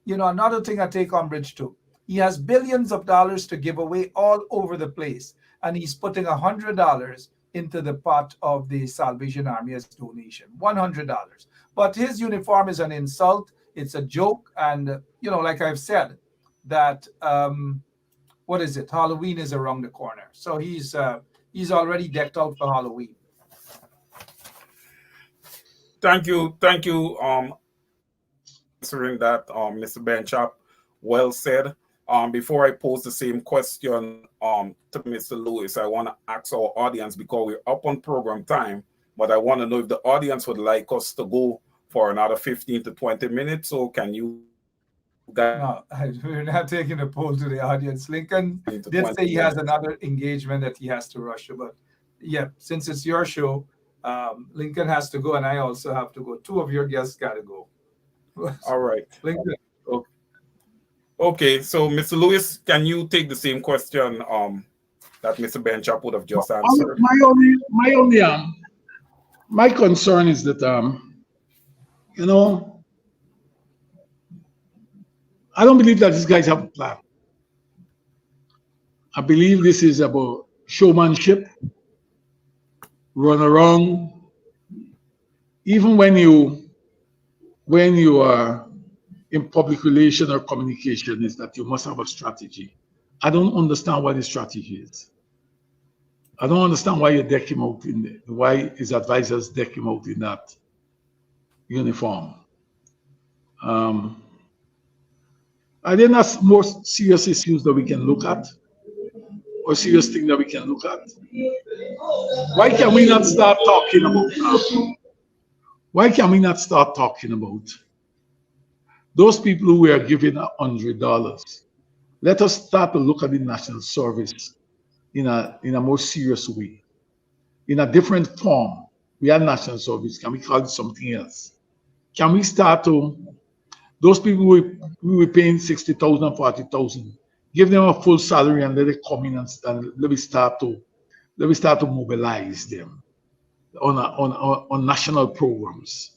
another thing I take umbrage to, he has billions of dollars to give away all over the place. And he's putting $100 into the pot of the Salvation Army as donation, $100. But his uniform is an insult. It's a joke. And, like I've said, that, what is it? Halloween is around the corner. So he's already decked out for Halloween. Thank you. Answering that, Mr. Benchap, well said. Before I pose the same question to Mr. Lewis, I want to ask our audience, because we're up on program time, but I want to know if the audience would like us to go for another 15 to 20 minutes. So can you guys? No, we're not taking a poll to the audience. Lincoln did say he has another engagement that he has to rush to, but yeah, since it's your show, Lincoln has to go, and I also have to go. Two of your guests got to go. All right. Lincoln. Okay, so Mr. Lewis, can you take the same question that Mr. Benchap would have just answered? My concern is that I don't believe that these guys have a plan. I believe this is about showmanship, run around. Even when you are in public relation or communication, is that you must have a strategy. I don't understand what the strategy is. I don't understand why you deck him out why his advisors deck him out in that uniform. Are there not more serious issues that we can look at, or serious things that we can look at? Why can we not start talking about? Why can we not start talking about those people who were given $100? Let us start to look at the national service in a more serious way, in a different form. We have national service. Can we call it something else? Can we start to those people we were paying 60,000, 40,000, give them a full salary and let it come in and let me start to mobilize them on national programs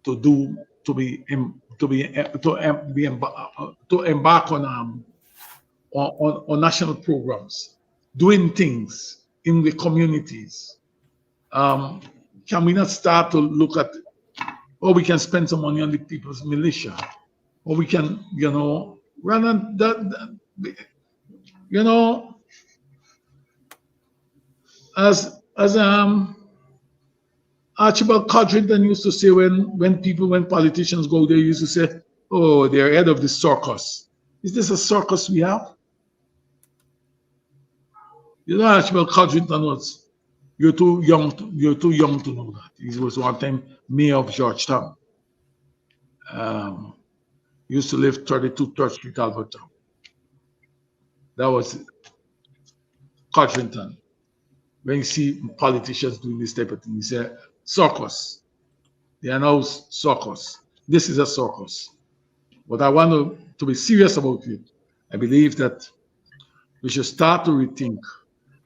to embark on national programs, doing things in the communities. Can we not start to look at, we can spend some money on the people's militia, or we can, rather than that, as Archibald Codrington used to say, when politicians go there, he used to say, oh, they're head of the circus. Is this a circus we have? Archibald Codrington was You're too young. You're too young to know that. He was one time mayor of Georgetown. Used to live 32 Church Street, Albertown. That was Codrington. When you see politicians doing this type of thing, you say circus. They are now circus. This is a circus. But I want to be serious about it. I believe that we should start to rethink,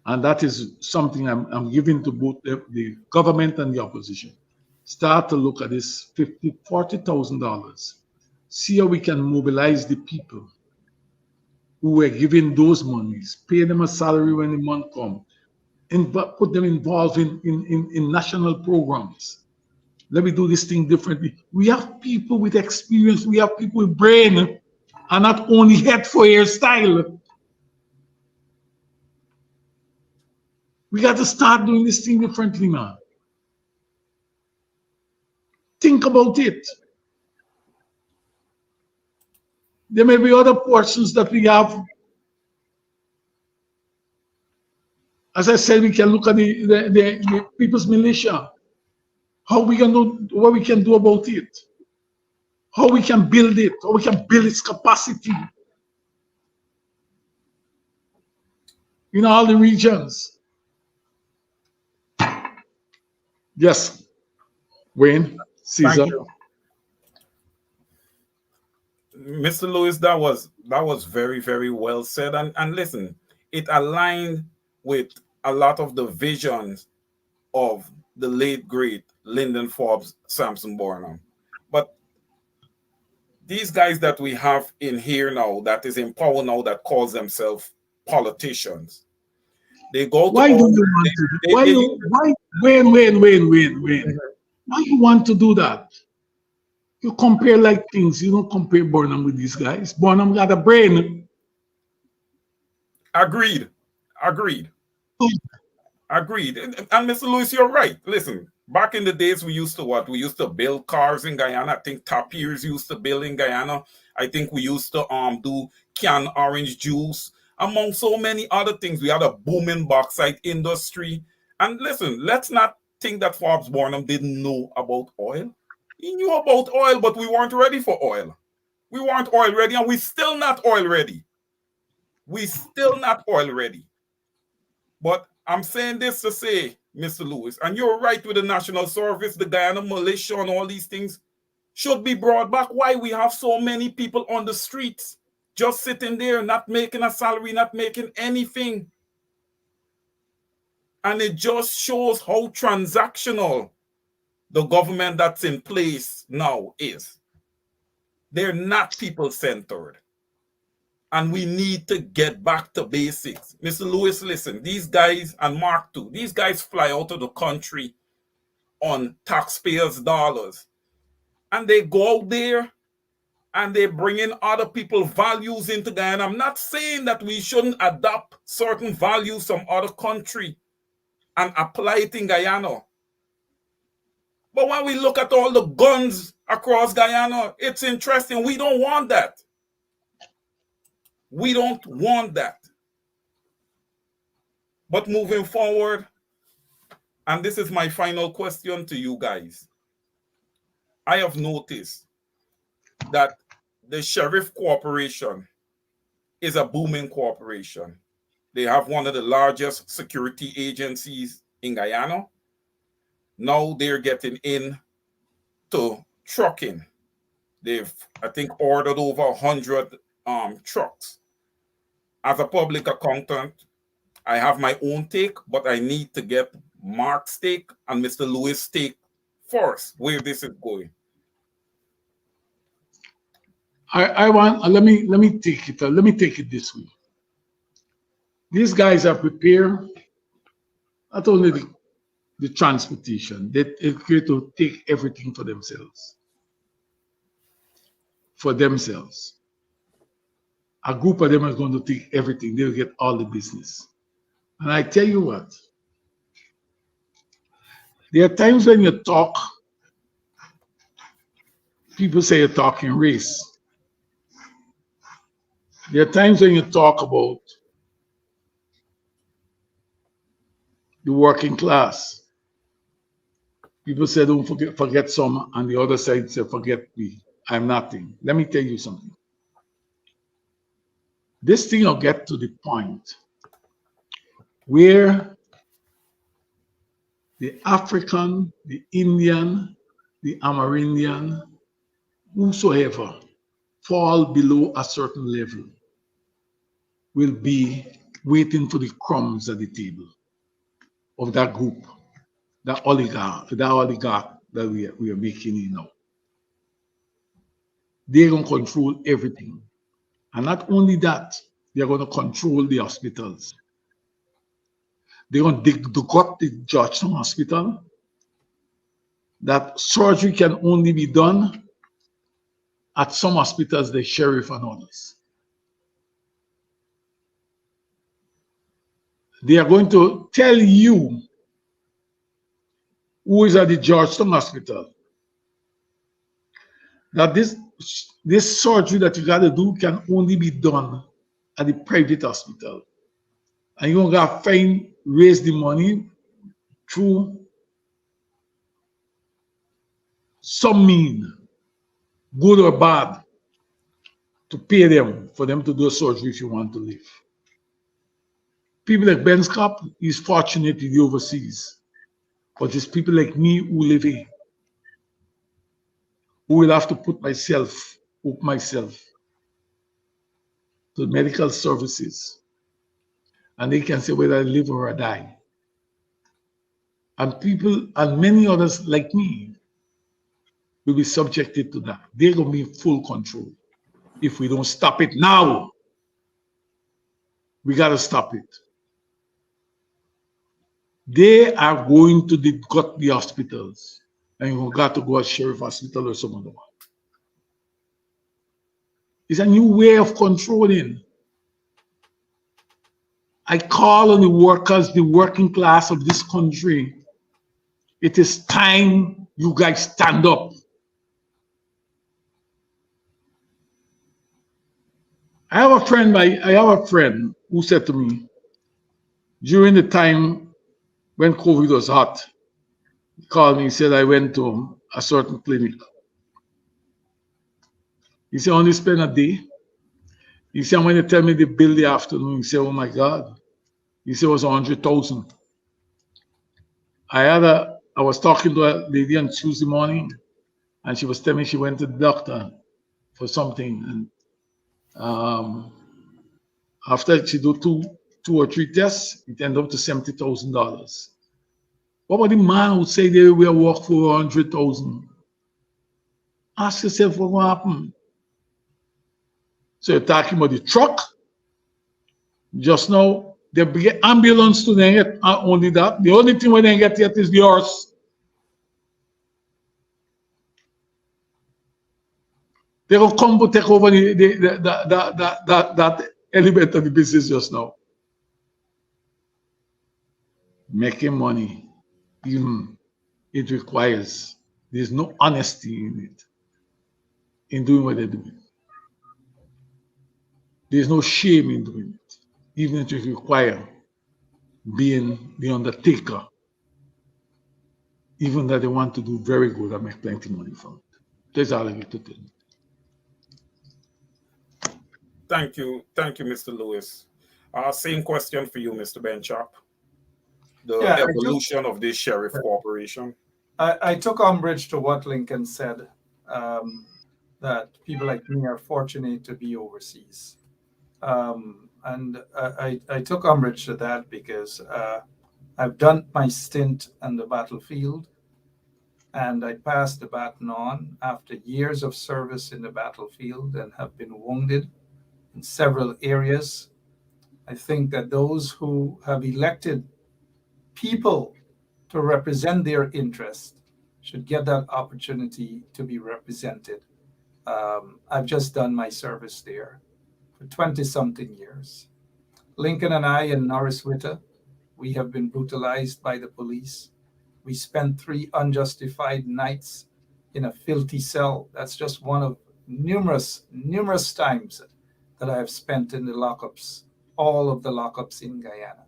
and that is something I'm giving to both the government and the opposition. Start to look at this $50,000, $40,000. See how we can mobilize the people who were given those monies, pay them a salary when the month comes, and put them involved in national programs. Let me do this thing differently. We have people with experience, we have people with brain, and not only head for hairstyle. We got to start doing this thing differently, man. Think about it. There may be other portions that we have. As I said, we can look at the people's militia. How we can do what we can do about it. How we can build it. How we can build its capacity in all the regions. Yes, Wayne, Caesar. Thank you. Mr. Lewis, that was very, very well said. And listen, it aligned with a lot of the visions of the late great Lyndon Forbes Sampson Barnum. But these guys that we have in here now, that is in power now, that calls themselves politicians, they go to. Why do you want to? Why? Wayne. Why you want to do that? You compare like things. You don't compare Barnum with these guys. Barnum got a brain. Agreed. And Mr. Lewis, you're right. Listen, back in the days, we used to what? We used to build cars in Guyana. I think tapirs used to build in Guyana. I think we used to do canned orange juice, among so many other things. We had a booming bauxite industry. And listen, let's not think that Forbes Barnum didn't know about oil. He knew about oil, but we weren't ready for oil. We weren't oil ready, and we're still not oil ready. But I'm saying this to say, Mr. Lewis, and you're right with the National Service, the Guyana militia, and all these things should be brought back. Why we have so many people on the streets just sitting there, not making a salary, not making anything. And it just shows how transactional the government that's in place now is. They're not people-centered. And we need to get back to basics. Mr. Lewis, listen, these guys, and Mark too, these guys fly out of the country on taxpayers' dollars. And they go out there and they bring in other people's values into Guyana. I'm not saying that we shouldn't adopt certain values from other country and apply it in Guyana. But when we look at all the guns across Guyana, it's interesting. We don't want that. We don't want that. But moving forward, and this is my final question to you guys. I have noticed that the Sheriff Corporation is a booming corporation. They have one of the largest security agencies in Guyana. Now they're getting into trucking. They've, I think, ordered over 100 trucks. As a public accountant, I have my own take, but I need to get Mark's take and Mr. Lewis' take first, where this is going. I want let me take it this way. These guys are prepared not only the transportation, they're prepared to take everything for themselves. A group of them is going to take everything. They'll get all the business. And I tell you what, there are times when you talk, people say you're talking race. There are times when you talk about the working class. People say don't forget some, and the other side say forget me. I'm nothing. Let me tell you something. This thing will get to the point where the African, the Indian, the Amerindian, whosoever fall below a certain level will be waiting for the crumbs at the table of that group, that oligarch that we are making it now. They're going to control everything. And not only that, they're going to control the hospitals. They're going to gut the Georgetown Hospital. That surgery can only be done at some hospitals, the sheriff and others. They are going to tell you who is at the Georgetown Hospital that this surgery that you got to do can only be done at the private hospital. And you're going to raise the money through some mean, good or bad, to pay them for them to do a surgery if you want to live. People like Ben Scott is fortunate to be overseas, but it's people like me who live here, who will have to hook myself to medical services, and they can say whether I live or I die. And people and many others like me will be subjected to that. They're going to be in full control. If we don't stop it now, we got to stop it. They are going to gut the hospitals, and you got to go to Sheriff Hospital or some other one. It's a new way of controlling. I call on the workers, the working class of this country. It is time you guys stand up. I have a friend who said to me during the time when COVID was hot, he called me, he said, I went to a certain clinic. He said, I only spent a day. He said, when they tell me the bill the afternoon, he said, oh my God. He said it was 100,000. I was talking to a lady on Tuesday morning, and she was telling me she went to the doctor for something. And after she do two or three tests, it ended up to $70,000. What about the man who say they will work for 100,000? Ask yourself what will happen. So you're talking about the truck. Just now, they get ambulance to them yet, only that. The only thing we didn't get yet is the horse. They will come to take over that element of the business just now. Making money, even it requires, there's no honesty in it, in doing what they're doing. There's no shame in doing it, even if it requires being the undertaker, even that they want to do very good and make plenty of money from it. That's all I get to tell you. Thank you, Mr. Lewis. Same question for you, Mr. Benchop. The evolution of this sheriff corporation. I took umbrage to what Lincoln said, that people like me are fortunate to be overseas. And I took umbrage to that because I've done my stint on the battlefield, and I passed the baton on after years of service in the battlefield and have been wounded in several areas. I think that those who have elected people to represent their interests should get that opportunity to be represented. I've just done my service there for 20-something years. Lincoln and I and Norris Witter, we have been brutalized by the police. We spent 3 unjustified nights in a filthy cell. That's just one of numerous times that I have spent in the lockups, all of the lockups in Guyana.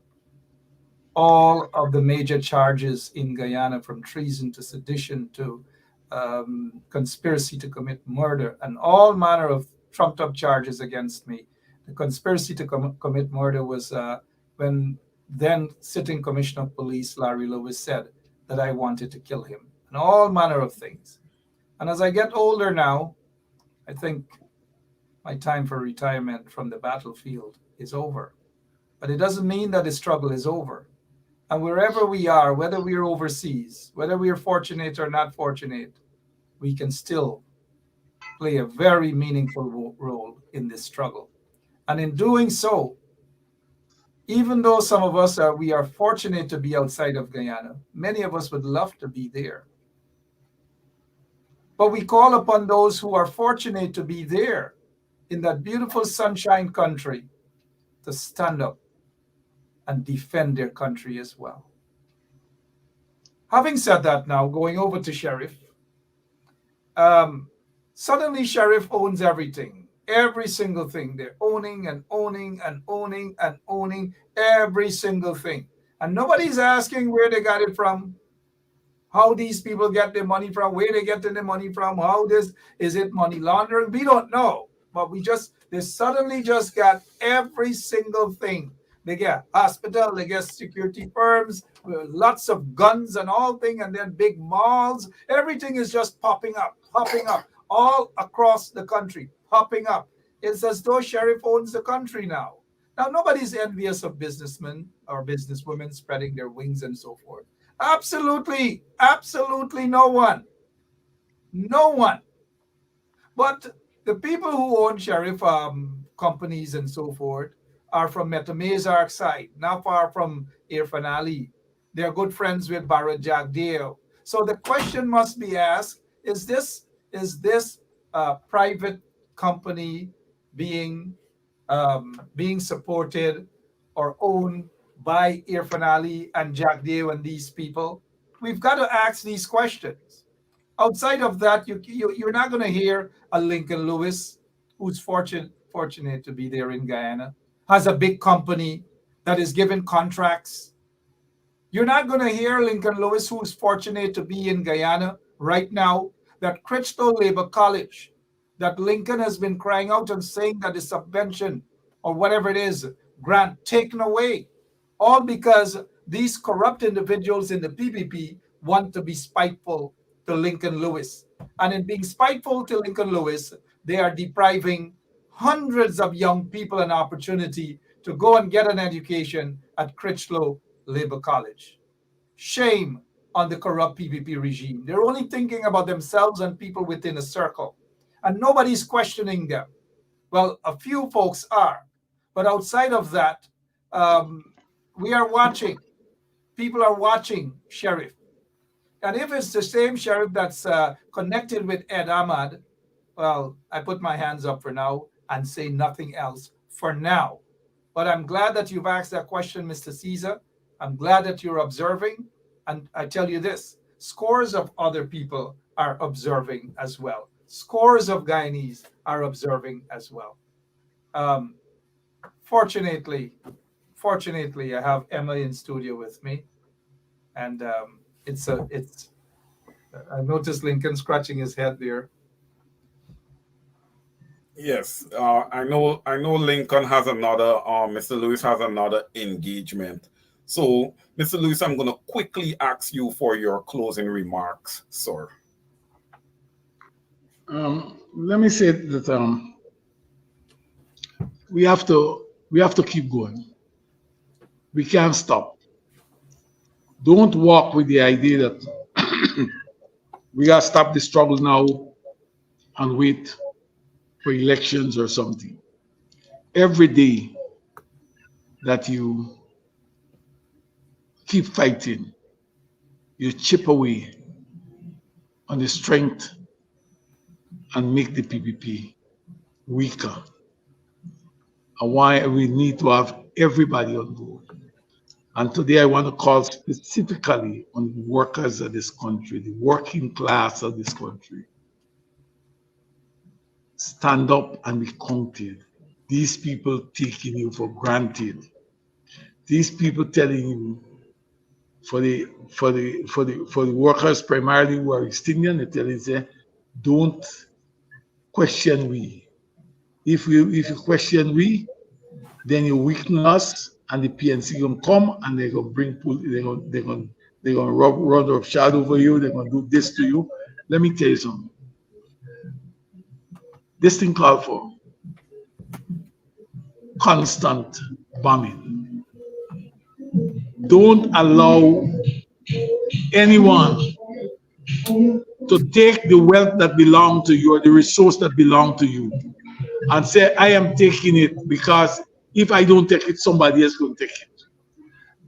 all of the major charges in Guyana, from treason to sedition to conspiracy to commit murder, and all manner of trumped up charges against me. The conspiracy to commit murder was when then sitting Commissioner of Police Larry Lewis said that I wanted to kill him, and all manner of things. And as I get older now, I think my time for retirement from the battlefield is over. But it doesn't mean that the struggle is over. And wherever we are, whether we are overseas, whether we are fortunate or not fortunate, we can still play a very meaningful role in this struggle. And in doing so, even though some of us we are fortunate to be outside of Guyana, many of us would love to be there. But we call upon those who are fortunate to be there in that beautiful sunshine country to stand up and defend their country as well. Having said that, now going over to Sheriff, suddenly Sheriff owns everything, every single thing. They're owning and owning and owning and owning every single thing. And nobody's asking where they got it from, how these people get their money from, where they get their money from, how this, is it money laundering? We don't know. But they suddenly just got every single thing. They get hospital, they get security firms, lots of guns and all things, and then big malls. Everything is just popping up all across the country, popping up. It's as though Sheriff owns the country now. Now, nobody's envious of businessmen or businesswomen spreading their wings and so forth. Absolutely, absolutely no one. No one. But the people who own Sheriff companies and so forth are from Metamazark side, not far from Irfan Ali. They're good friends with Barra Jagdeo. So the question must be asked, is this private company being supported or owned by Irfan Ali and Jagdeo and these people? We've got to ask these questions. Outside of that, you're not going to hear a Lincoln Lewis, who's fortunate to be there in Guyana, has a big company that is given contracts. You're not going to hear Lincoln Lewis, who's fortunate to be in Guyana right now, that Crystal Labor College, that Lincoln has been crying out and saying that the subvention or whatever it is, grant taken away, all because these corrupt individuals in the PPP want to be spiteful to Lincoln Lewis. And in being spiteful to Lincoln Lewis, they are depriving hundreds of young people an opportunity to go and get an education at Critchlow Labor College. Shame on the corrupt PPP regime. They're only thinking about themselves and people within a circle, and nobody's questioning them. Well, a few folks are, but outside of that, we are watching. People are watching Sheriff. And if it's the same Sheriff that's connected with Ed Ahmad, well, I put my hands up for now and say nothing else for now. But I'm glad that you've asked that question, Mr. Caesar. I'm glad that you're observing. And I tell you this, scores of other people are observing as well. Scores of Guyanese are observing as well. Fortunately, I have Emma in studio with me. And I noticed Lincoln scratching his head there. Yes, I know Lincoln has another, Mr. Lewis has another engagement. So, Mr. Lewis, I'm going to quickly ask you for your closing remarks, sir. Let me say that we have to keep going. We can't stop. Don't walk with the idea that we gotta stop the struggle now and wait for elections or something. Every day that you keep fighting, you chip away on the strength and make the PPP weaker. And why we need to have everybody on board. And today I want to call specifically on the workers of this country, the working class of this country. Stand up and be counted. These people taking you for granted. These people telling you for the workers primarily who are East Indian, they tell you, say, don't question we. If you question we, then you weaken us, and the PNC gonna come and they're gonna bring they're gonna run up shadow over you. They're gonna do this to you. Let me tell you something. This thing called for constant bombing. Don't allow anyone to take the wealth that belong to you or the resource that belong to you and say, I am taking it because if I don't take it, somebody else will take it.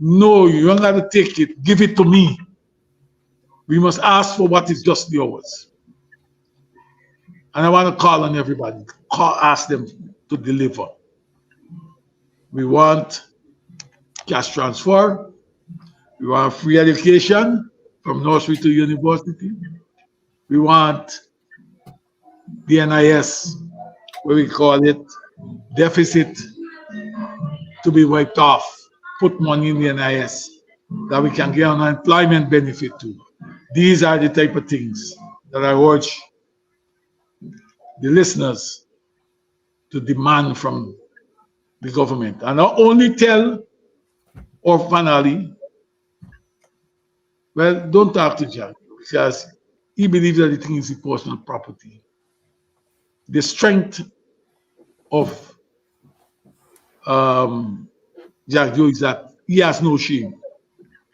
No, you don't have to take it. Give it to me. We must ask for what is just yours. And I want to call on everybody. Ask them to deliver. We want cash transfer. We want free education from nursery to university. We want the NIS, what we call it, deficit, to be wiped off. Put money in the NIS that we can get an unemployment benefit to. These are the type of things that I urge the listeners to demand from the government. And not only tell Orphan Ali, well, don't talk to Jack because he believes that the thing is personal property. The strength of Jack Joe is that he has no shame.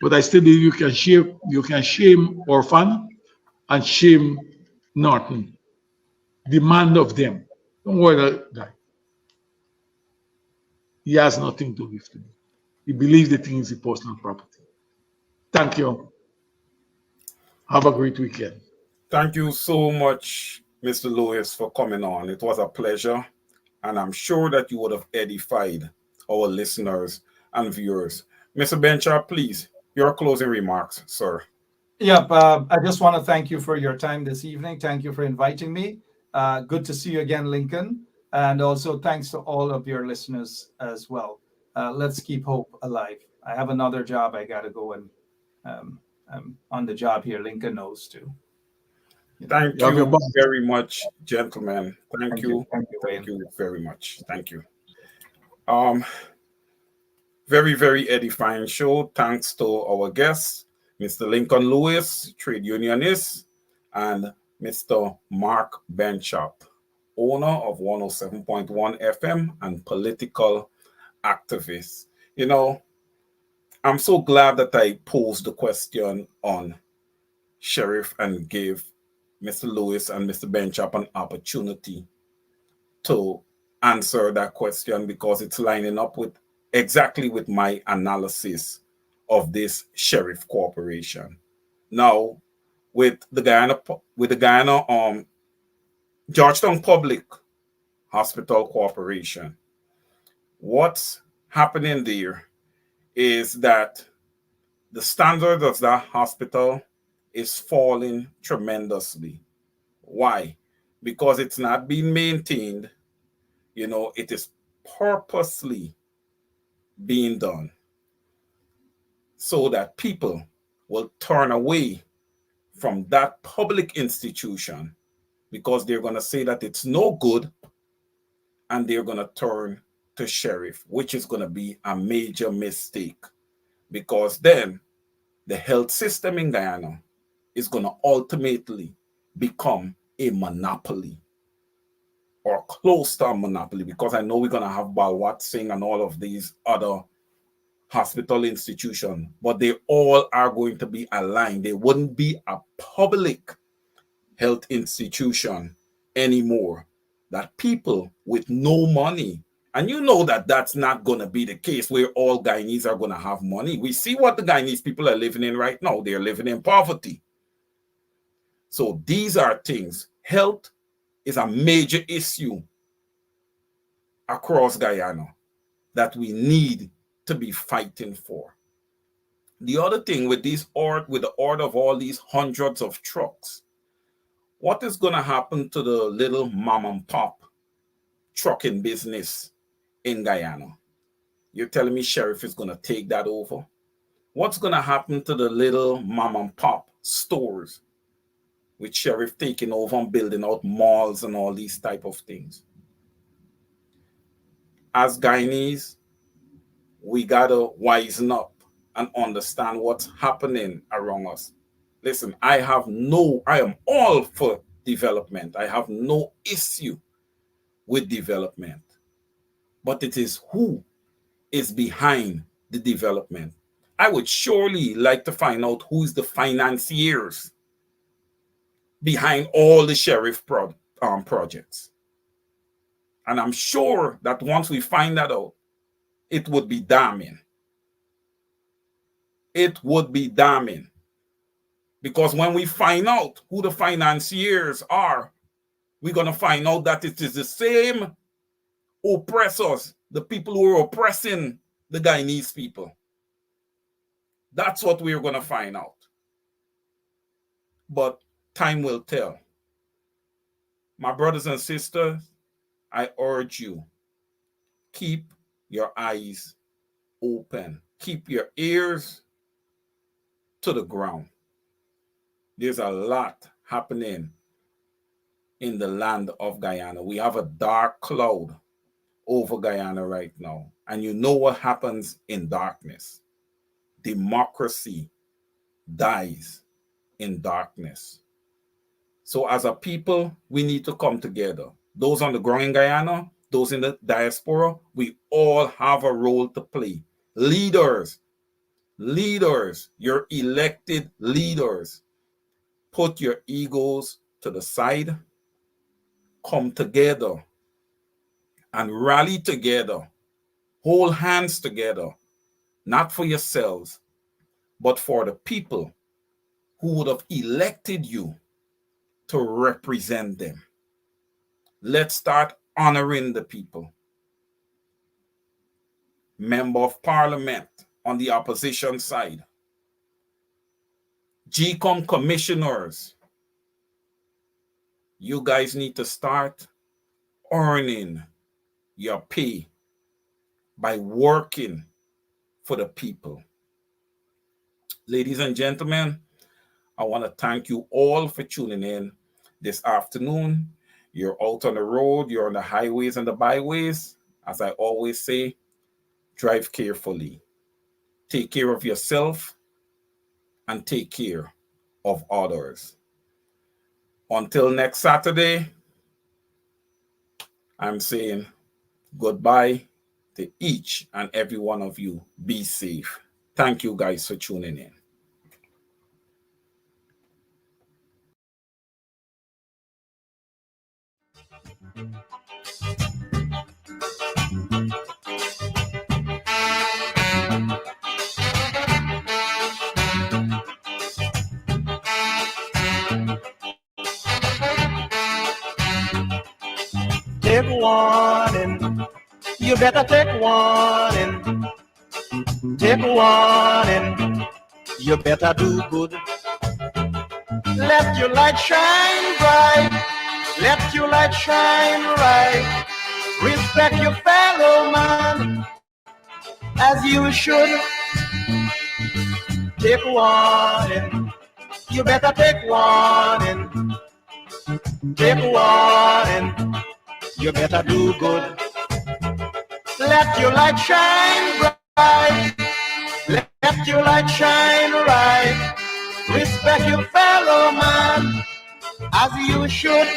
But I still believe you can shame Orphan and shame Norton. Demand of them. Don't worry about that guy. He has nothing to give to me. He believes the thing is a personal property. Thank you. Have a great weekend. Thank you so much, Mr. Lewis, for coming on. It was a pleasure, and I'm sure that you would have edified our listeners and viewers. Mr. Benchar, please, your closing remarks, sir. Yep. I just want to thank you for your time this evening. Thank you for inviting me. Good to see you again, Lincoln. And also thanks to all of your listeners as well. Let's keep hope alive. I have another job I got to go, and I'm on the job here. Lincoln knows too. Thank you very much, gentlemen. Thank you. Thank you very much. Thank you. Very, very edifying show. Thanks to our guests, Mr. Lincoln Lewis, trade unionist, and Mr. Mark Benchop, owner of 107.1 FM and political activist. You know, I'm so glad that I posed the question on Sheriff and gave Mr. Lewis and Mr. Benchop an opportunity to answer that question, because it's lining up with exactly with my analysis of this Sheriff Corporation. Now, with the Guyana Georgetown Public Hospital Corporation, what's happening there is that the standard of that hospital is falling tremendously. Why? Because it's not being maintained. You know, it is purposely being done so that people will turn away from that public institution because they're going to say that it's no good, and they're going to turn to Sheriff, which is going to be a major mistake, because then the health system in Guyana is going to ultimately become a monopoly, or close to a monopoly, because I know we're going to have Balwat Singh and all of these other hospital institutions, but they all are going to be aligned. They wouldn't be a public health institution anymore, that people with no money, and you know that that's not going to be the case where all Guyanese are going to have money. We see what the Guyanese people are living in right now. They're living in poverty. So these are things. Health is a major issue across Guyana that we need to be fighting for. The other thing with the order of all these hundreds of trucks, what is going to happen to the little mom and pop trucking business in Guyana? You're telling me Sheriff is going to take that over? What's going to happen to the little mom and pop stores with sheriff taking over and building out malls and all these type of things? As Guyanese, we got to wisen up and understand what's happening around us. Listen, I am all for development. I have no issue with development. But it is who is behind the development. I would surely like to find out who is the financiers behind all the sheriff projects. And I'm sure that once we find that out, it would be damning. It would be damning. Because when we find out who the financiers are, we're going to find out that it is the same oppressors, the people who are oppressing the Guyanese people. That's what we're going to find out. But time will tell. My brothers and sisters, I urge you, keep your eyes open. Keep your ears to the ground. There's a lot happening in the land of Guyana. We have a dark cloud over Guyana right now. And you know what happens in darkness. Democracy dies in darkness. So as a people, we need to come together. Those on the ground in Guyana, those in the diaspora, we all have a role to play. Leaders, your elected leaders, put your egos to the side, come together and rally together, hold hands together, not for yourselves, but for the people who would have elected you to represent them. Let's start honoring the people. Member of Parliament on the opposition side, GCOM commissioners, you guys need to start earning your pay by working for the people. Ladies and gentlemen, I want to thank you all for tuning in this afternoon. You're out on the road, you're on the highways and the byways. As I always say, drive carefully. Take care of yourself and take care of others. Until next Saturday, I'm saying goodbye to each and every one of you. Be safe. Thank you guys for tuning in. Take warning. You better take warning. Take warning. You better do good. Let your light shine bright. Let your light shine bright. Respect your fellow man as you should. Take warning. You better take warning. Take warning. You better do good. Let your light shine bright. Let your light shine bright. Respect your fellow man as you should.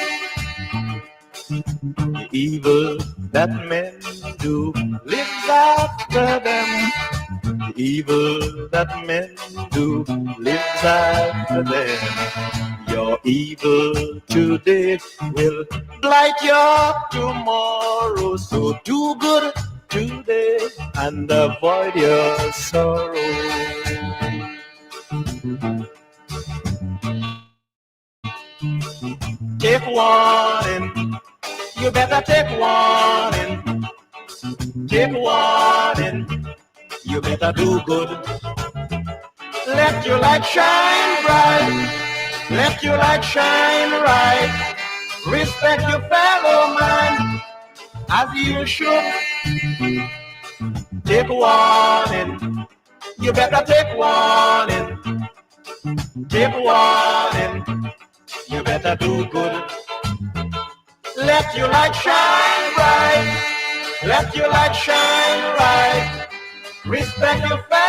The evil that men do lives after them. The evil that men do lives after them. Your evil today will blight your tomorrow. So do good today and avoid your sorrow. Take warning. You better take warning. Take warning. You better do good. Let your light shine bright. Let your light shine bright. Respect your fellow man as you should. Take warning. You better take warning. Take warning. You better do good. Let your light shine bright. Let your light shine bright. Respect your family.